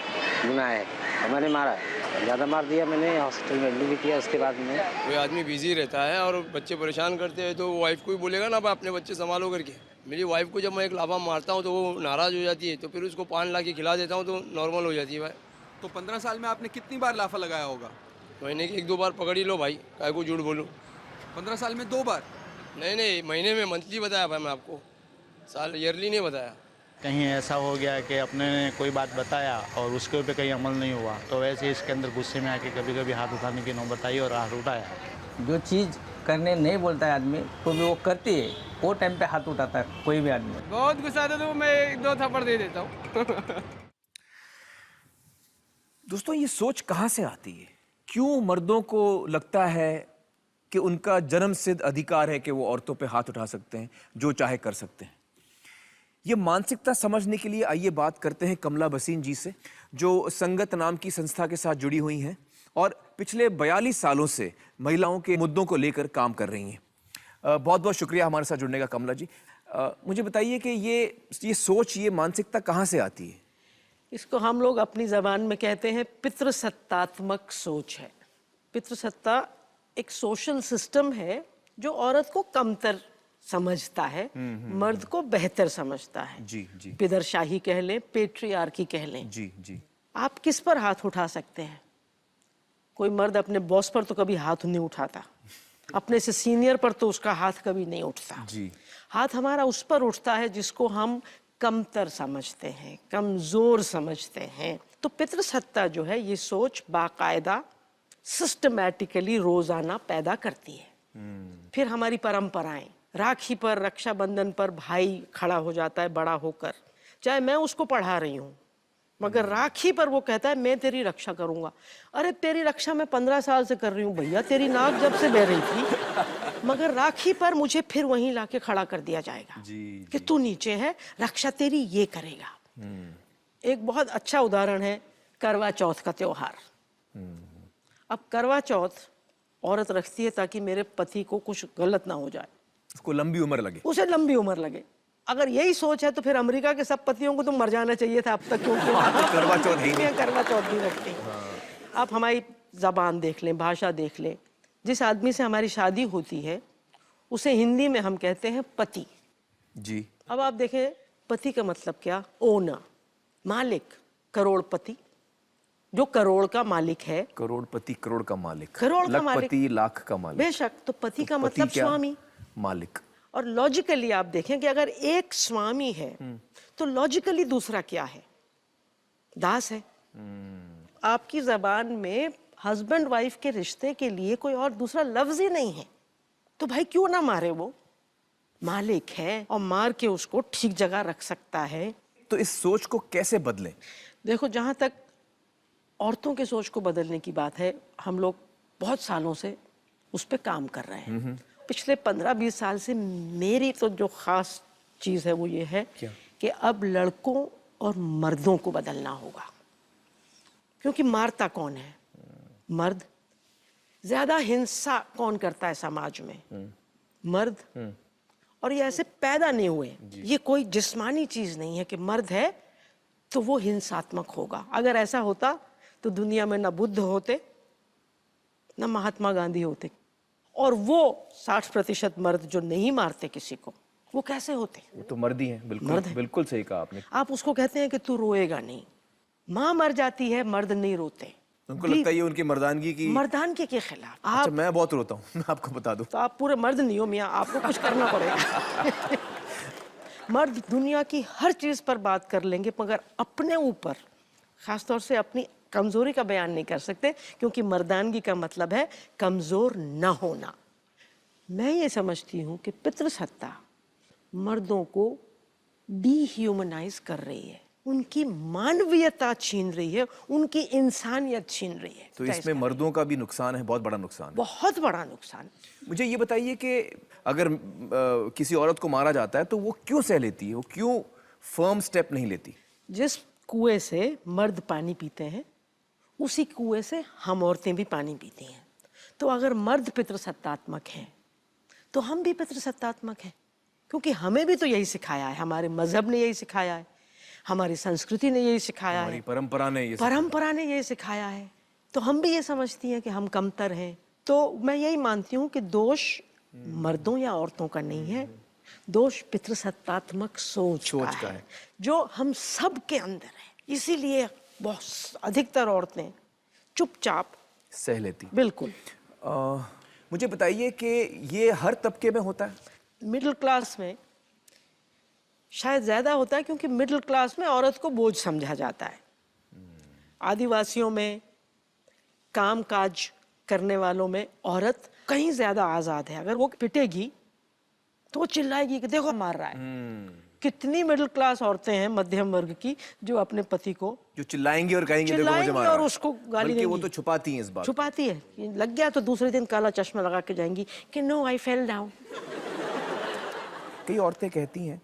गुनाह है और मैंने मारा है, ज़्यादा मार दिया मैंने, हॉस्पिटल में एडमिट भी किया। उसके बाद में कोई आदमी बिजी रहता है और बच्चे परेशान करते हैं तो वाइफ को ही बोलेगा ना, अपने बच्चे संभालो करके। मेरी वाइफ को जब मैं एक लाफा मारता हूँ तो वो नाराज़ हो जाती है, तो फिर उसको पान ला के खिला देता हूँ तो नॉर्मल हो जाती है भाई। तो 15 साल में आपने कितनी बार लाफा लगाया होगा? महीने की 1-2 बार पकड़ ही लो भाई, काय को झूठ बोलूँ। 15 साल में 2 बार? नहीं, महीने में, मंथली बताया भाई मैं आपको, साल ईयरली नहीं बताया। कहीं ऐसा हो गया कि अपने ने कोई बात बताया और उसके ऊपर कहीं अमल नहीं हुआ तो वैसे इसके अंदर गुस्से में आके कभी कभी हाथ उठाने की नौबत आई और हाथ उठाया। जो चीज़ करने नहीं बोलता है आदमी तो भी वो करती है, वो टाइम पे हाथ उठाता है कोई भी आदमी। बहुत गुस्सा आता तो मैं 1-2 थप्पड़ दे देता हूँ। दोस्तों ये सोच कहाँ से आती है? क्यों मर्दों को लगता है कि उनका जन्मसिद्ध अधिकार है कि वो औरतों पे हाथ उठा सकते हैं, जो चाहे कर सकते हैं? ये मानसिकता समझने के लिए आइए बात करते हैं कमला भसीन जी से, जो संगत नाम की संस्था के साथ जुड़ी हुई हैं और पिछले 42 सालों से महिलाओं के मुद्दों को लेकर काम कर रही हैं। बहुत बहुत शुक्रिया हमारे साथ जुड़ने का कमला जी। मुझे बताइए कि ये सोच, ये मानसिकता कहाँ से आती है? इसको हम लोग अपनी ज़बान में कहते हैं पितृसत्तात्मक सोच है। पितृसत्ता एक सोशल सिस्टम है जो औरत को कमतर समझता है, मर्द को बेहतर समझता है। जी जी। पिदरशाही कह लें, पेट्रियार्की कह लें। जी जी। आप किस पर हाथ उठा सकते हैं? कोई मर्द अपने बॉस पर तो कभी हाथ नहीं उठाता, अपने से सीनियर पर तो उसका हाथ कभी नहीं उठता। जी। हाथ हमारा उस पर उठता है जिसको हम कमतर समझते हैं, कमजोर समझते हैं। तो पितृसत्ता जो है ये सोच बाकायदा सिस्टमैटिकली रोजाना पैदा करती है। फिर हमारी परंपराएं, राखी पर, रक्षाबंधन पर भाई खड़ा हो जाता है बड़ा होकर, चाहे मैं उसको पढ़ा रही हूँ, मगर राखी पर वो कहता है मैं तेरी रक्षा करूंगा। अरे तेरी रक्षा मैं 15 साल से कर रही हूँ भैया, तेरी नाक जब से बह रही थी, मगर राखी पर मुझे फिर वहीं लाके खड़ा कर दिया जाएगा कि तू नीचे है, रक्षा तेरी ये करेगा। एक बहुत अच्छा उदाहरण है करवा चौथ का त्योहार। अब करवा चौथ औरत रखती है ताकि मेरे पति को कुछ गलत ना हो जाए, उसको लंबी उम्र लगे, उसे लंबी उम्र लगे। अगर यही सोच है तो फिर अमेरिका के सब पतियों को तो मर जाना चाहिए था अब तक, क्योंकि करवा चौथ ही करवा चौथ नहीं रखते। आप हमारी जबान देख लें, भाषा देख लें, जिस आदमी से हमारी शादी होती है उसे हिंदी में हम कहते हैं पति। जी। अब आप देखें पति का मतलब क्या? ओनर, मालिक, करोड़पति, जो करोड़ का मालिक है। करोड़पति, करोड़ का मालिक, करोड़ का मालिक, लखपति, लाख का मालिक। बेशक। तो पति का मतलब स्वामी, मालिक। और लॉजिकली आप देखें कि अगर एक स्वामी है तो लॉजिकली दूसरा क्या है? दास है। आपकी जबान में हस्बैंड वाइफ के रिश्ते के लिए कोई और दूसरा लफ्ज ही नहीं है, तो भाई क्यों ना मारे? वो मालिक है और मार के उसको ठीक जगह रख सकता है। तो इस सोच को कैसे बदलें? देखो, जहां तक औरतों के सोच को बदलने की बात है, हम लोग बहुत सालों से उस पर काम कर रहे हैं। पिछले 15-20 साल से मेरी तो जो खास चीज़ है वो ये है कि अब लड़कों और मर्दों को बदलना होगा। क्योंकि मारता कौन है? मर्द। ज्यादा हिंसा कौन करता है समाज में? मर्द। और ये ऐसे पैदा नहीं हुए, ये कोई जिस्मानी चीज नहीं है कि मर्द है तो वो हिंसात्मक होगा। अगर ऐसा होता तो दुनिया में ना बुद्ध होते ना महात्मा गांधी होते, और वो 60% मर्द जो नहीं मारते किसी को, वो कैसे होते? वो तो मर्द ही हैं। बिल्कुल मर्द है। बिल्कुल सही कहा आपने। आप उसको कहते हैं कि तू रोएगा नहीं। माँ मर जाती है, मर्द नहीं रोते। उनको लगता है ये उनकी मर्दानगी की, मर्दानगी के खिलाफ। अच्छा, मैं बहुत रोता हूँ, मैं आपको बता दूं। तो आप पूरे मर्द नहीं हो मियाँ, आपको कुछ करना पड़ेगा। मर्द दुनिया की हर चीज पर बात कर लेंगे मगर अपने ऊपर खासतौर से अपनी कमजोरी का बयान नहीं कर सकते, क्योंकि मर्दानगी का मतलब है कमजोर न होना। मैं ये समझती हूँ कि पितृसत्ता मर्दों को डीह्यूमनाइज कर रही है, उनकी मानवीयता छीन रही है, उनकी इंसानियत छीन रही है। तो इसमें मर्दों का भी नुकसान है, बहुत बड़ा नुकसान है। बहुत बड़ा नुकसान। मुझे ये बताइए कि अगर किसी औरत को मारा जाता है तो वो क्यों सह लेती है, वो क्यों फर्म स्टेप नहीं लेती? जिस कुएं से मर्द पानी पीते हैं उसी कुएं से हम औरतें भी पानी पीती हैं। तो अगर मर्द पितृसत्तात्मक हैं तो हम भी पितृसत्तात्मक हैं, क्योंकि हमें भी तो यही सिखाया है, हमारे मजहब ने यही सिखाया है, हमारी संस्कृति ने यही सिखाया है, परंपरा ने यही सिखाया है। तो हम भी ये समझती हैं कि हम कमतर हैं। तो मैं यही मानती हूँ कि दोष मर्दों या औरतों का नहीं है, दोष पितृसत्तात्मक सोच का है जो हम सब के अंदर है। इसीलिए बहुत अधिकतर औरतें चुपचाप सह लेती। बिल्कुल। मुझे बताइए कि ये हर तबके में होता है? मिडिल क्लास में शायद ज्यादा होता है, क्योंकि मिडिल क्लास में औरत को बोझ समझा जाता है। आदिवासियों में, काम काज करने वालों में औरत कहीं ज्यादा आजाद है। अगर वो पिटेगी तो वो चिल्लाएगी कि देखो मार रहा है। कितनी मिडिल क्लास औरतें हैं मध्यम वर्ग की जो अपने पति को जो चिल्लाएंगी और कहेंगी देखो मुझे मार रहा है, और उसको गाली देंगी। वो तो छुपाती हैं इस बात। छुपाती है, लग गया तो दूसरे दिन काला चश्मा लगा के जाएंगी कि नो आई फेल डाउन। कई औरतें कहती हैं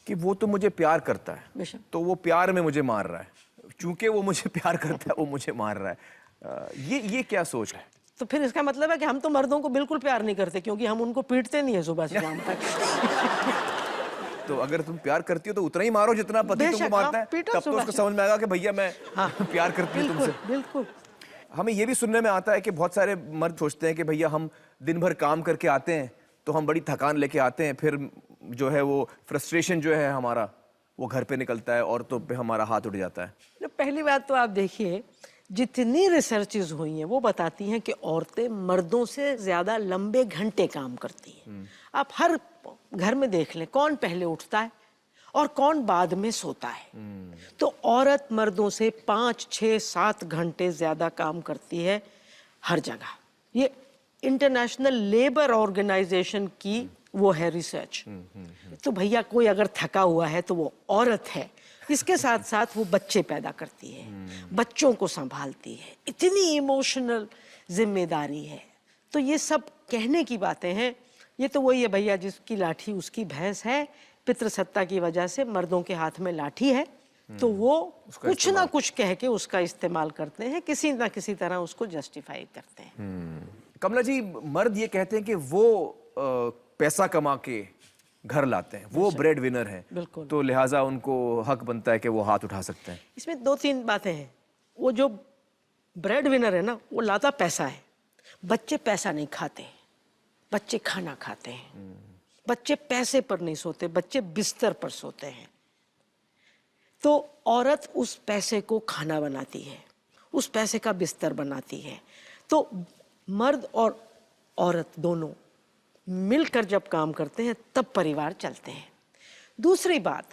कि वो तो मुझे प्यार करता है तो वो प्यार में मुझे मार रहा है, चूंकि वो मुझे प्यार करता है वो मुझे मार रहा है। ये क्या सोच है? तो फिर इसका मतलब है कि हम तो मर्दों को बिल्कुल प्यार नहीं करते, क्योंकि हम उनको पीटते नहीं है सुबह से शाम तक। तो अगर तुम प्यार करती हो तो उतना ही मारो जितना पति तुमको मारता है, तब तो उसको समझ में आएगा कि भैया मैं प्यार करती हूँ तुमसे। बिल्कुल। हमें ये भी सुनने में आता है कि बहुत सारे मर्द सोचते हैं कि भैया हम दिन भर काम करके आते हैं तो हम बड़ी थकान लेके आते हैं, फिर जो है वो फ्रस्ट्रेशन जो है हमारा वो घर पे निकलता है, औरतों पे हमारा हाथ उठ जाता है। पहली बात तो आप देखिए, जितनी रिसर्चेज हुई हैं वो बताती हैं कि औरतें मर्दों से ज्यादा लंबे घंटे काम करती हैं। आप हर घर में देख लें कौन पहले उठता है और कौन बाद में सोता है। तो औरत मर्दों से 5, 6, 7 घंटे ज्यादा काम करती है हर जगह। ये इंटरनेशनल लेबर ऑर्गेनाइजेशन की वो है रिसर्च। तो भैया कोई अगर थका हुआ है तो वो औरत है। इसके साथ साथ वो बच्चे पैदा करती है, बच्चों को संभालती है, इतनी इमोशनल जिम्मेदारी है। तो ये सब कहने की बातें हैं। ये तो वही है भैया, जिसकी लाठी उसकी भैंस है। पितृसत्ता की वजह से मर्दों के हाथ में लाठी है तो वो कुछ ना कुछ कह के उसका इस्तेमाल करते हैं, किसी ना किसी तरह उसको जस्टिफाई करते हैं। कमला जी, मर्द ये कहते हैं कि वो पैसा कमा के घर लाते हैं, वो ब्रेड विनर हैं, बिल्कुल। तो लिहाजा उनको हक बनता है कि वो हाथ उठा सकते हैं। इसमें 2-3 बातें हैं। वो जो ब्रेड विनर है ना, वो लाता पैसा है। बच्चे पैसा नहीं खाते, बच्चे खाना खाते हैं। बच्चे पैसे पर नहीं सोते, बच्चे बिस्तर पर सोते हैं। तो औरत उस पैसे को खाना बनाती है, उस पैसे का बिस्तर बनाती है। तो मर्द और औरत दोनों मिलकर जब काम करते हैं तब परिवार चलते हैं। दूसरी बात,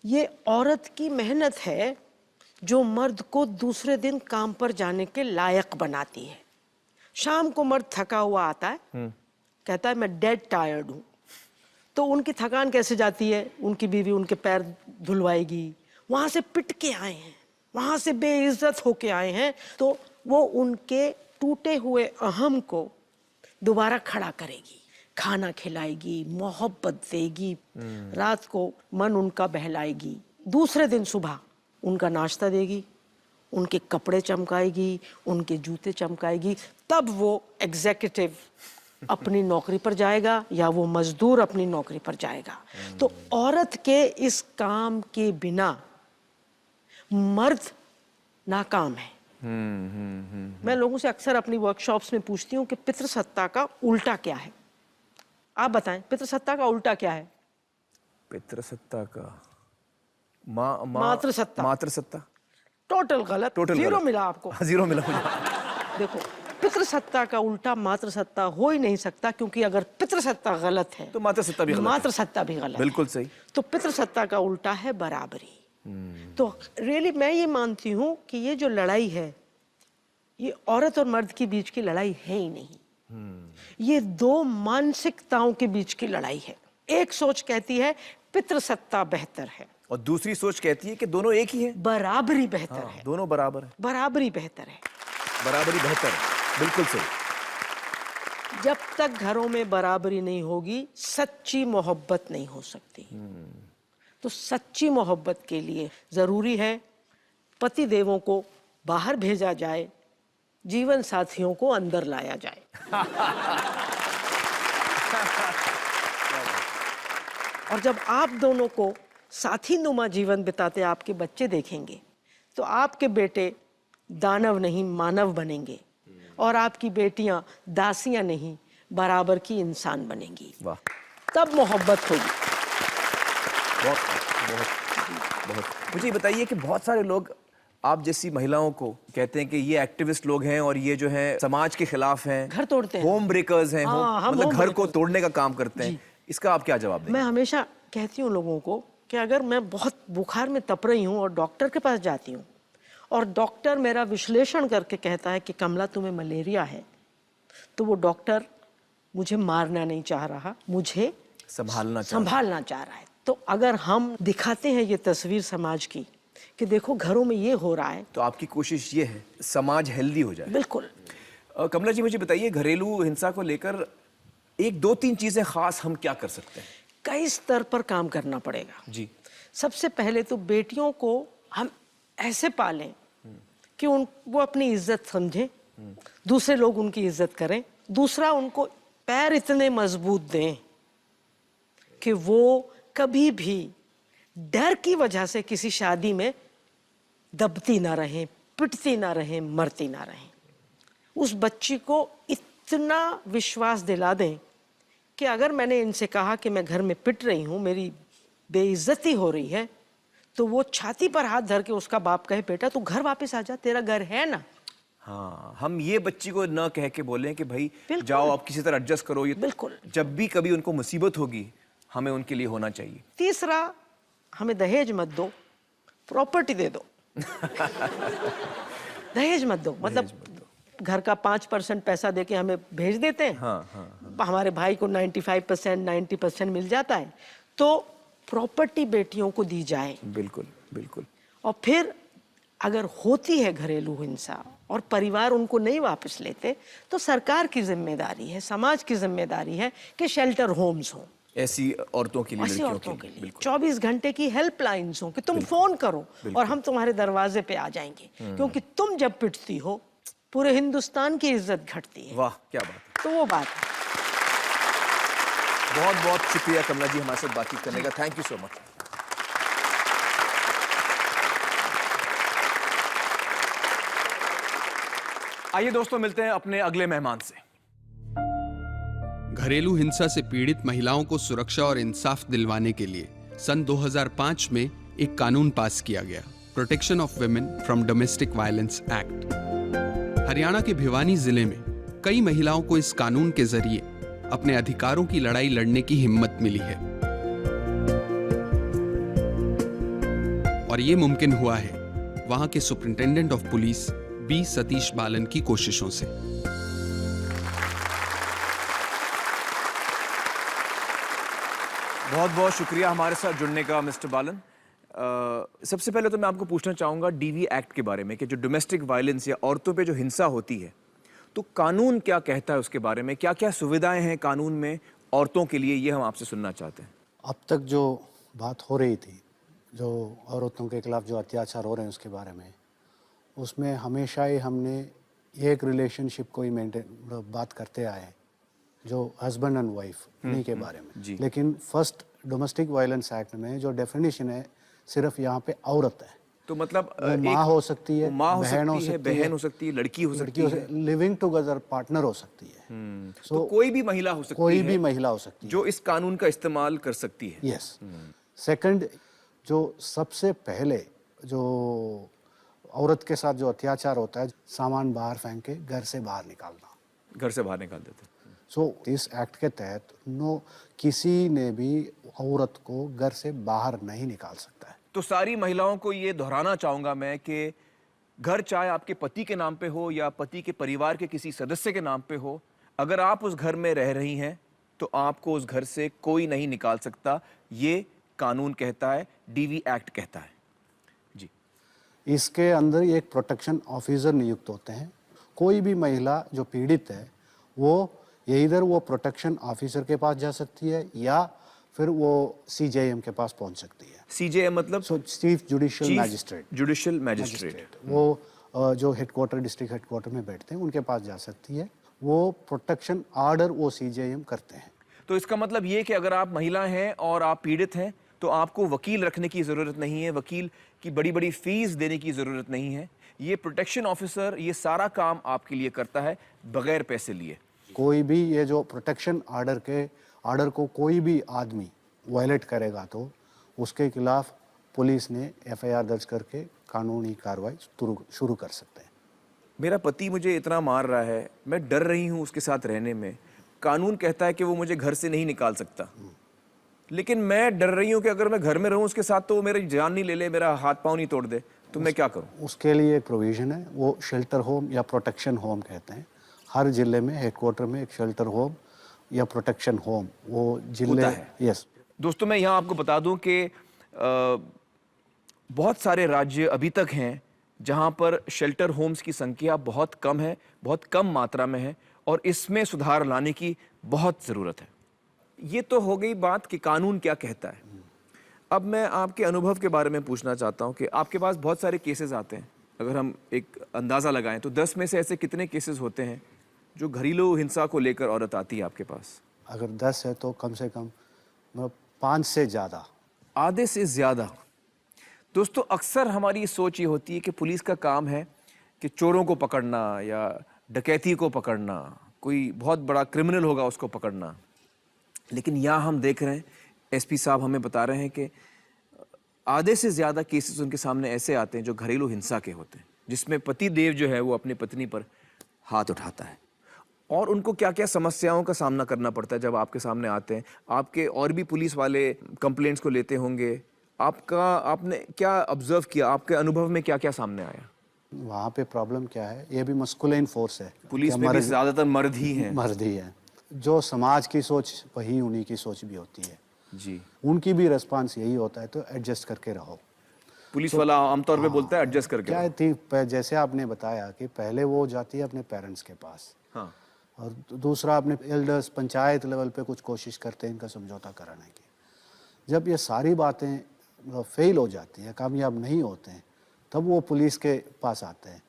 ये औरत की मेहनत है जो मर्द को दूसरे दिन काम पर जाने के लायक बनाती है। शाम को मर्द थका हुआ आता है, कहता है मैं डेड टायर्ड हूँ। तो उनकी थकान कैसे जाती है? उनकी बीवी उनके पैर धुलवाएगी, वहां से पिट के आए हैं, वहां से बेइज्जत होके आए हैं, तो वो उनके टूटे हुए अहम को दोबारा खड़ा करेगी, खाना खिलाएगी, मोहब्बत देगी, रात को मन उनका बहलाएगी, दूसरे दिन सुबह उनका नाश्ता देगी, उनके कपड़े चमकाएगी, उनके जूते चमकाएगी। तब वो एग्जीक्यूटिव अपनी नौकरी पर जाएगा या वो मजदूर अपनी नौकरी पर जाएगा। तो औरत के इस काम के बिना मर्द नाकाम है। मैं लोगों से अक्सर अपनी वर्कशॉप्स में पूछती हूँ कि पितृसत्ता का उल्टा क्या है? आप बताएं, पितृसत्ता का उल्टा क्या है? पितृसत्ता का मातृसत्ता। मातृसत्ता। टोटल गलत। जीरो मिला आपको। जीरो मिला मुझे। देखो, पितृसत्ता का उल्टा मातृसत्ता हो ही नहीं सकता, क्योंकि अगर पितृसत्ता गलत है तो मातृसत्ता भी गलत है। मातृसत्ता भी गलत बिल्कुल है। सही। तो पितृसत्ता का उल्टा है बराबरी। तो रियली मैं ये मानती हूँ कि ये जो लड़ाई है, ये औरत और मर्द के बीच की लड़ाई है ही नहीं। ये दो मानसिकताओं के बीच की लड़ाई है। एक सोच कहती है पितृसत्ता बेहतर है, और दूसरी सोच कहती है कि दोनों एक ही है, बराबरी बेहतर है। दोनों बराबर है, बराबरी बेहतर है। बराबरी बेहतर है, बिल्कुल सही। जब तक घरों में बराबरी नहीं होगी, सच्ची मोहब्बत नहीं हो सकती। तो सच्ची मोहब्बत के लिए जरूरी है पति देवों को बाहर भेजा जाए, जीवन साथियों को अंदर लाया जाए। और जब आप दोनों को साथी नुमा जीवन बिताते आपके बच्चे देखेंगे, तो आपके बेटे दानव नहीं मानव बनेंगे, और आपकी बेटियां दासियां नहीं बराबर की इंसान बनेंगी। वाह, तब मोहब्बत होगी। बहुत बहुत बहुत। मुझे ये बताइए कि बहुत सारे लोग आप जैसी महिलाओं को कहते हैं कि ये एक्टिविस्ट लोग हैं और ये जो है समाज के खिलाफ हैं, घर तोड़ते हैं, होम ब्रेकर्स हैं, हम मतलब home घर को breakers। तोड़ने का काम करते हैं। इसका आप क्या जवाब देंगे? मैं हमेशा कहती हूँ लोगों को कि अगर मैं बहुत बुखार में तप रही हूँ और डॉक्टर के पास जाती हूँ, और डॉक्टर मेरा विश्लेषण करके कहता है कि कमला तुम्हें मलेरिया है, तो वो डॉक्टर मुझे मारना नहीं चाह रहा, मुझे संभालना चाह रहा है। तो अगर हम दिखाते हैं ये तस्वीर समाज की कि देखो घरों में ये हो रहा है, तो आपकी कोशिश ये है समाज हेल्दी हो जाए। बिल्कुल। कमला जी, मुझे बताइए घरेलू हिंसा को लेकर एक दो तीन चीजें खास हम क्या कर सकते हैं? कई स्तर पर काम करना पड़ेगा जी। सबसे पहले तो बेटियों को हम ऐसे पालें कि वो अपनी इज्जत समझें, दूसरे लोग उनकी इज्जत करें। दूसरा, उनको पैर इतने मजबूत दें कि वो कभी भी डर की वजह से किसी शादी में दबती ना रहें, पिटती ना रहें, मरती ना रहें। उस बच्ची को इतना विश्वास दिला दें कि अगर मैंने इनसे कहा कि मैं घर में पिट रही हूँ, मेरी बेइज्जती हो रही है, तो वो छाती पर हाथ धर के उसका बाप कहे बेटा तू घर वापस आ जा, तेरा घर है ना। हाँ, हम ये बच्ची को न कह के बोलें कि भाई जाओ आप किसी तरह एडजस्ट करो। ये बिल्कुल। जब भी कभी उनको मुसीबत होगी, हमें उनके लिए होना चाहिए। तीसरा, हमें दहेज मत दो, प्रॉपर्टी दे दो। दहेज मत दो, मतलब घर का 5% पैसा देके हमें भेज देते हैं। हाँ। हमारे भाई को 95% 90% मिल जाता है, तो प्रॉपर्टी बेटियों को दी जाए। बिल्कुल बिल्कुल। और फिर अगर होती है घरेलू हिंसा और परिवार उनको नहीं वापस लेते, तो सरकार की जिम्मेदारी है, समाज की जिम्मेदारी है कि शेल्टर होम्स हों ऐसी औरतों के लिए, ऐसी लड़कियों औरतों के लिए। बिल्कुल। 24 घंटे की हेल्पलाइंस हों कि तुम फोन करो और हम तुम्हारे दरवाजे पे आ जाएंगे, क्योंकि तुम जब पिटती हो पूरे हिंदुस्तान की इज्जत घटती है। वाह, क्या बात है। तो वो बात है। बहुत बहुत शुक्रिया कमला जी हमारे साथ बातचीत करने का। Thank you so much. आइए दोस्तों, मिलते हैं अपने अगले मेहमान से। घरेलू हिंसा से पीड़ित महिलाओं को सुरक्षा और इंसाफ दिलवाने के लिए सन 2005 में एक कानून पास किया गया, protection of women from domestic violence act. Haryana के भिवानी जिले में कई महिलाओं को इस कानून के जरिए अपने अधिकारों की लड़ाई लड़ने की हिम्मत मिली है, और ये मुमकिन हुआ है वहां के superintendent of police B Satish Balan की कोशिशों से। बहुत बहुत शुक्रिया हमारे साथ जुड़ने का मिस्टर बालन। सबसे पहले तो मैं आपको पूछना चाहूँगा डीवी एक्ट के बारे में कि जो डोमेस्टिक वायलेंस या औरतों पे जो हिंसा होती है, तो कानून क्या कहता है उसके बारे में, क्या क्या सुविधाएं हैं कानून में औरतों के लिए, ये हम आपसे सुनना चाहते हैं। अब तक जो बात हो रही थी, जो औरतों के खिलाफ जो अत्याचार हो रहे हैं उसके बारे में, उसमें हमेशा ही हमने एक रिलेशनशिप को ही मेंटेन बात करते आए हैं, जो हस्बैंड एंड वाइफ उन्हीं के बारे में। लेकिन फर्स्ट डोमेस्टिक वायलेंस एक्ट में जो डेफिनेशन है सिर्फ यहाँ पे औरत है। तो मतलब माँ हो सकती है, माँ हो बहन सकती है, बहन हो सकती है, लड़की हो सकती है, लिविंग टुगेदर पार्टनर हो सकती है। तो कोई भी महिला हो सकती है, कोई भी महिला हो सकती है जो इस कानून का इस्तेमाल कर सकती है। यस। सेकंड, जो सबसे पहले जो औरत के साथ जो अत्याचार होता है, सामान बाहर फेंक के घर से बाहर निकालना। घर से बाहर निकाल देते। सो इस एक्ट के तहत किसी ने भी औरत को घर से बाहर नहीं निकाल सकता है। तो सारी महिलाओं को ये दोहराना चाहूंगा मैं कि घर चाहे आपके पति के नाम पे हो या पति के परिवार के किसी सदस्य के नाम पे हो, अगर आप उस घर में रह रही हैं तो आपको उस घर से कोई नहीं निकाल सकता। ये कानून कहता है, डीवी एक्ट कहता है। जी, इसके अंदर एक प्रोटेक्शन ऑफिसर नियुक्त होते हैं। कोई भी महिला जो पीड़ित है वो इधर वो प्रोटेक्शन ऑफिसर के पास जा सकती है या फिर वो सीजेएम के पास पहुंच सकती है। सीजेएम मतलब chief judicial magistrate. Judicial magistrate वो जो हेडक्वार्टर, डिस्ट्रिक्ट हेडक्वार्टर में बैठते हैं, उनके पास जा सकती है। वो प्रोटेक्शन ऑर्डर वो सीजेएम करते हैं। तो इसका मतलब ये कि अगर आप महिला हैं और आप पीड़ित हैं तो आपको वकील रखने की ज़रूरत नहीं है, वकील की बड़ी बड़ी फीस देने की ज़रूरत नहीं है। ये प्रोटेक्शन ऑफिसर ये सारा काम आपके लिए करता है बगैर पैसे लिए। कोई भी ये जो प्रोटेक्शन ऑर्डर को कोई भी आदमी वायलेट करेगा तो उसके खिलाफ पुलिस ने एफआईआर दर्ज करके कानूनी कार्रवाई शुरू कर सकते हैं। मेरा पति मुझे इतना मार रहा है, मैं डर रही हूँ उसके साथ रहने में। कानून कहता है कि वो मुझे घर से नहीं निकाल सकता, लेकिन मैं डर रही हूँ कि अगर मैं घर में रहूँ उसके साथ तो वो मेरी जान नहीं ले ले, मेरा हाथ पाँव नहीं तोड़ दे, तो मैं क्या करूँ? उसके लिए एक प्रोविजन है, वो शेल्टर होम या प्रोटेक्शन होम कहते हैं। हर जिले में हेडक्वार्टर में एक शेल्टर होम या प्रोटेक्शन होम वो जिले है। यस। दोस्तों मैं यहाँ आपको बता दूं कि बहुत सारे राज्य अभी तक हैं जहाँ पर शेल्टर होम्स की संख्या बहुत कम है, बहुत कम मात्रा में है, और इसमें सुधार लाने की बहुत ज़रूरत है। ये तो हो गई बात कि कानून क्या कहता है। अब मैं आपके अनुभव के बारे में पूछना चाहता हूँ कि आपके पास बहुत सारे केसेस आते हैं। अगर हम एक अंदाज़ा लगाएं तो 10 में से ऐसे कितने केसेस होते हैं जो घरेलू हिंसा को लेकर औरत आती है आपके पास? अगर 10 है तो कम से कम 5 से ज़्यादा, आधे से ज़्यादा। दोस्तों अक्सर हमारी सोच ये होती है कि पुलिस का काम है कि चोरों को पकड़ना या डकैती को पकड़ना, कोई बहुत बड़ा क्रिमिनल होगा उसको पकड़ना, लेकिन यहाँ हम देख रहे हैं एसपी साहब हमें बता रहे हैं कि आधे से ज़्यादा केसेस उनके सामने ऐसे आते हैं जो घरेलू हिंसा के होते हैं, जिसमें पति देव जो है वो अपनी पत्नी पर हाथ उठाता है। और उनको क्या क्या समस्याओं का सामना करना पड़ता है जब आपके सामने आते हैं। आपके और भी पुलिस वाले कंप्लेंट्स को लेते होंगे, आपने क्या ऑब्जर्व किया, आपके अनुभव में क्या क्या सामने आया? वहाँ पे प्रॉब्लम क्या है, ये भी मस्कुलिन फोर्स है, पुलिस में भी ज़्यादातर मर्द ही हैं। मर्द ही हैं। जो समाज की सोच वही उन्हीं की सोच भी होती है जी। उनकी भी रिस्पांस यही होता है, तो एडजस्ट करके रहो। पुलिस वाला आमतौर पे बोलता है एडजस्ट करके क्या थी, जैसे आपने बताया कि पहले वो जाती है अपने पेरेंट्स के पास, हाँ, और दूसरा अपने एल्डर्स पंचायत लेवल पे कुछ कोशिश करते हैं इनका समझौता कराने की। जब ये सारी बातें फेल हो जाती हैं, कामयाब नहीं होते हैं, तब वो पुलिस के पास आते हैं।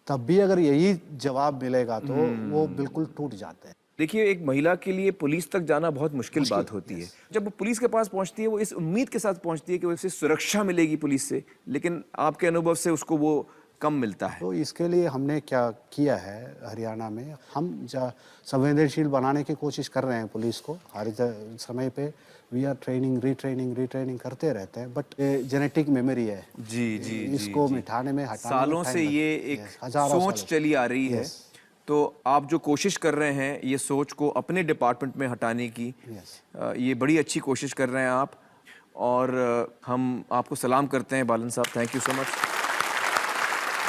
तब भी अगर यही जवाब मिलेगा तो वो बिल्कुल टूट जाते हैं। देखिए एक महिला के लिए पुलिस तक जाना बहुत मुश्किल बात होती है। जब वो पुलिस के पास पहुंचती है वो इस उम्मीद के साथ पहुंचती है कि उसे सुरक्षा मिलेगी पुलिस से, लेकिन आपके अनुभव से उसको वो कम मिलता है। तो इसके लिए हमने क्या किया है, हरियाणा में हम संवेदनशील बनाने की कोशिश कर रहे हैं पुलिस को। हर समय पे वी आर रिट्रेनिंग करते रहते हैं, बट जेनेटिक मेमोरी है जी जी, इसको जी, मिटाने में, हटाने सालों से ये एक सोच चली आ रही है। तो आप जो कोशिश कर रहे हैं ये सोच को अपने डिपार्टमेंट में हटाने की, ये बड़ी अच्छी कोशिश कर रहे हैं आप, और हम आपको सलाम करते हैं बालन साहब। थैंक यू सो मच,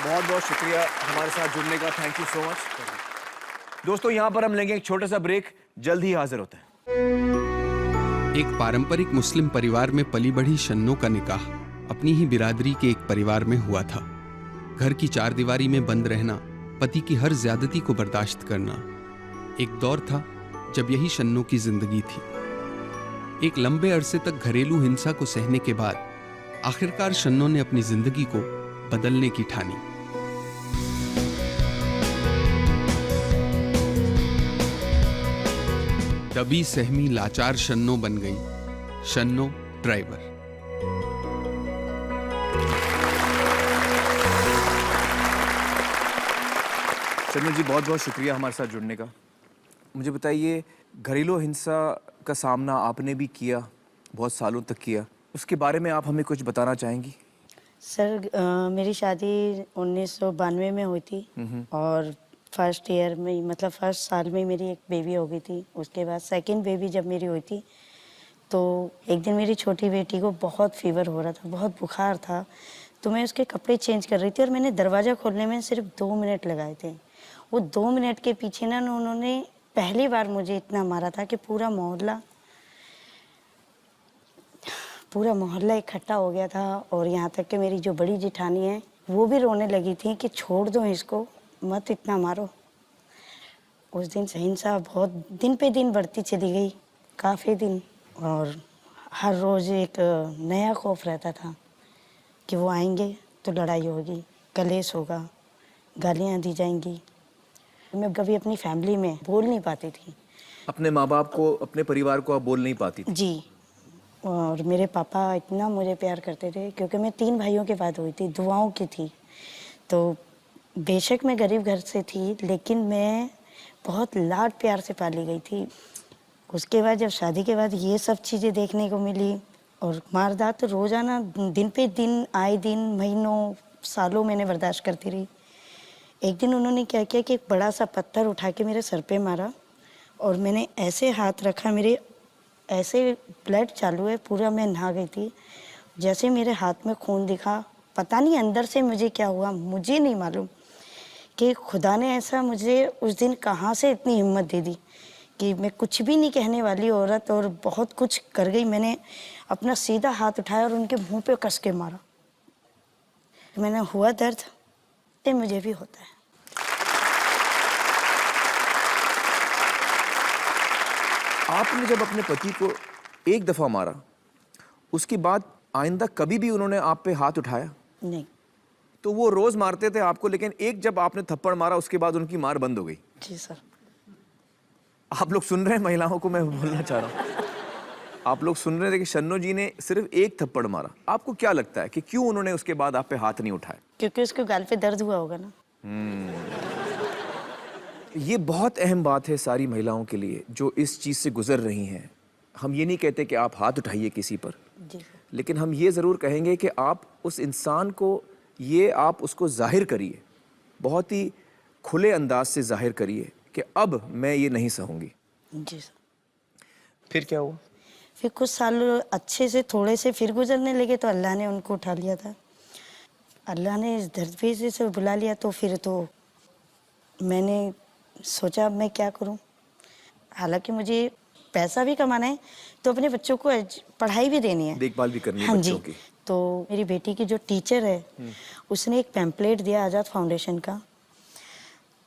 बहुत बहुत शुक्रिया हमारे साथ जुड़ने का। Thank you so much. दोस्तों यहाँ पर हम लेंगे एक छोटा सा ब्रेक, जल्द ही हाजिर होते हैं। एक पारंपरिक मुस्लिम परिवार में पली बढ़ी शन्नो का निकाह अपनी ही बिरादरी के एक परिवार में हुआ था। घर की चारदीवारी में बंद रहना, पति की हर ज्यादती को बर्दाश्त करना, एक दौर था जब यही शन्नो की जिंदगी थी। एक लंबे अरसे तक घरेलू हिंसा को सहने के बाद आखिरकार शन्नो ने अपनी जिंदगी को बदलने की ठानी। दबी सहमी लाचार शन्नो बन गई शन्नो ड्राइवर। शन्नो जी बहुत बहुत शुक्रिया हमारे साथ जुड़ने का। मुझे बताइए घरेलू हिंसा का सामना आपने भी किया, बहुत सालों तक किया, उसके बारे में आप हमें कुछ बताना चाहेंगी? सर मेरी शादी 1992 में हुई थी और फर्स्ट ईयर में मतलब फर्स्ट साल में मेरी एक बेबी हो गई थी। उसके बाद सेकंड बेबी जब मेरी हुई थी तो एक दिन मेरी छोटी बेटी को बहुत फीवर हो रहा था, बहुत बुखार था, तो मैं उसके कपड़े चेंज कर रही थी और मैंने दरवाज़ा खोलने में सिर्फ 2 मिनट लगाए थे। वो 2 मिनट के पीछे ना उन्होंने पहली बार मुझे इतना मारा था कि पूरा मोहल्ला इकट्ठा हो गया था और यहाँ तक कि मेरी जो बड़ी जिठानी है वो भी रोने लगी थी कि छोड़ दो इसको, मत इतना मारो। उस दिन सहिंसा बहुत दिन पे दिन बढ़ती चली गई, काफ़ी दिन, और हर रोज़ एक नया खौफ रहता था कि वो आएंगे तो लड़ाई होगी, कलेश होगा, गालियाँ दी जाएंगी। मैं कभी अपनी फैमिली में बोल नहीं पाती थी। अपने माँ बाप को, अपने परिवार को आप बोल नहीं पाती थी? जी, और मेरे पापा इतना मुझे प्यार करते थे क्योंकि मैं 3 भाइयों के बाद हुई थी, दुआओं की थी। तो बेशक मैं गरीब घर से थी लेकिन मैं बहुत लाड प्यार से पाली गई थी। उसके बाद जब शादी के बाद ये सब चीज़ें देखने को मिली और मारदात तो रोज़ाना दिन पे दिन, आए दिन, महीनों, सालों मैंने बर्दाश्त करती रही। एक दिन उन्होंने क्या किया कि एक बड़ा सा पत्थर उठा के मेरे सर पे मारा और मैंने ऐसे हाथ रखा, मेरे ऐसे ब्लड चालू है पूरा, मैं नहा गई थी। जैसे मेरे हाथ में खून दिखा, पता नहीं अंदर से मुझे क्या हुआ, मुझे नहीं मालूम कि खुदा ने ऐसा मुझे उस दिन कहाँ से इतनी हिम्मत दे दी कि मैं कुछ भी नहीं कहने वाली औरत और बहुत कुछ कर गई। मैंने अपना सीधा हाथ उठाया और उनके मुंह पे कस के मारा। मैंने हुआ दर्द तो मुझे भी होता है। आपने जब अपने पति को एक दफा मारा, उसके बाद आइंदा कभी भी उन्होंने आप पे हाथ उठाया? नहीं। तो वो रोज मारते थे आपको, लेकिन एक जब आपने थप्पड़ मारा उसके बाद उनकी मार बंद हो गई? जी सर। आप लोग सुन रहे हैं, महिलाओं को मैं बोलना चाह रहा हूँ, आप लोग सुन रहे थे कि शन्नो जी ने सिर्फ एक थप्पड़ मारा। आपको क्या लगता है कि क्यों उन्होंने उसके बाद आप पे हाथ नहीं उठाए? क्योंकि उसके गाल पे दर्द हुआ होगा ना। ये बहुत अहम बात है सारी महिलाओं के लिए जो इस चीज़ से गुजर रही हैं। हम ये नहीं कहते कि आप हाथ उठाइए किसी पर, लेकिन हम ये ज़रूर कहेंगे कि आप उस इंसान को, ये आप उसको जाहिर करिए, बहुत ही खुले अंदाज से जाहिर करिए कि अब मैं ये नहीं सहूँगी। जी सर। फिर क्या हुआ? फिर कुछ साल अच्छे से थोड़े से फिर गुजरने लगे तो अल्लाह ने उनको उठा लिया था। अल्लाह ने इस धरती से बुला लिया तो फिर तो मैंने सोचा अब मैं क्या करूं। हालांकि मुझे पैसा भी कमाना है तो अपने बच्चों को पढ़ाई भी देनी है, देखभाल भी करनी है हाँ बच्चों जी। की। तो मेरी बेटी की जो टीचर है उसने एक पैम्पलेट दिया आज़ाद फाउंडेशन का,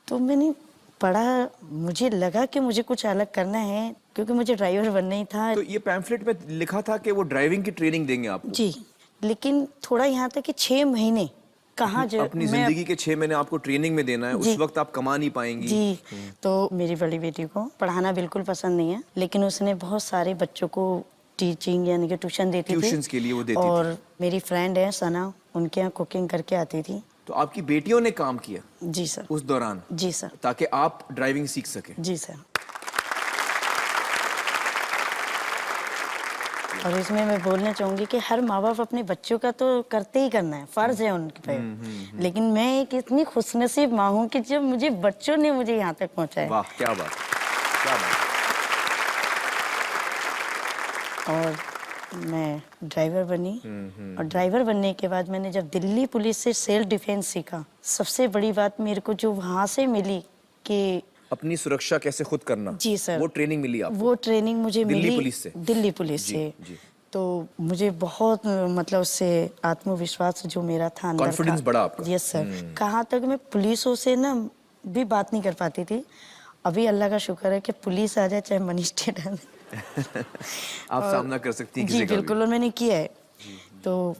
तो मैंने पढ़ा, मुझे लगा कि मुझे कुछ अलग करना है क्योंकि मुझे ड्राइवर बनना ही था। तो ये पैम्फलेट में लिखा था कि वो ड्राइविंग की ट्रेनिंग देंगे आपको? जी, लेकिन थोड़ा यहाँ तक कि 6 महीने कहाँ जो अपनी जिंदगी के 6 महीने आपको ट्रेनिंग में देना है, उस वक्त आप कमा नहीं पाएंगी। जी, तो मेरी बड़ी बेटी को पढ़ाना बिल्कुल पसंद नहीं है, लेकिन उसने बहुत सारे बच्चों को टीचिंग यानी कि ट्यूशन देती थी। ट्यूशंस के लिए वो देती थी। और मेरी फ्रेंड है सना, उनके यहाँ कुकिंग करके आती थी। तो आपकी बेटियों ने काम किया? जी सर। उस दौरान? जी सर। ताकि आप ड्राइविंग सीख सके? जी सर। और इसमें मैं बोलना चाहूँगी कि हर माँ बाप अपने बच्चों का तो करते ही करना है, फर्ज है उनके पे। लेकिन मैं एक इतनी खुशनसीब माँ हूँ कि जब मुझे बच्चों ने मुझे यहाँ तक पहुँचाया। वाह, क्या बात, क्या बात। और मैं ड्राइवर बनी और ड्राइवर बनने के बाद मैंने जब दिल्ली पुलिस से सेल्फ डिफेंस सीखा, सबसे बड़ी बात मेरे को जो वहाँ से मिली कि अपनी सुरक्षा कैसे खुद करना। जी सर। वो ट्रेनिंग मिली आपको? वो ट्रेनिंग मुझे मिली दिल्ली पुलिस से? दिल्ली पुलिस से। तो मुझे बहुत मतलब उससे आत्मविश्वास जो मेरा था अंदर, कॉन्फिडेंस बढ़ा आपका? Yes sir. कहाँ तक मैं पुलिसों से ना भी बात नहीं कर पाती थी। अभी अल्लाह का शुक्र है कि पुलिस आ जाए चाहे मनी स्टेट आ जाए आप सामना कर सकती हैं किसी जी का भी। बिल्कुल, और मैंने किया है। तो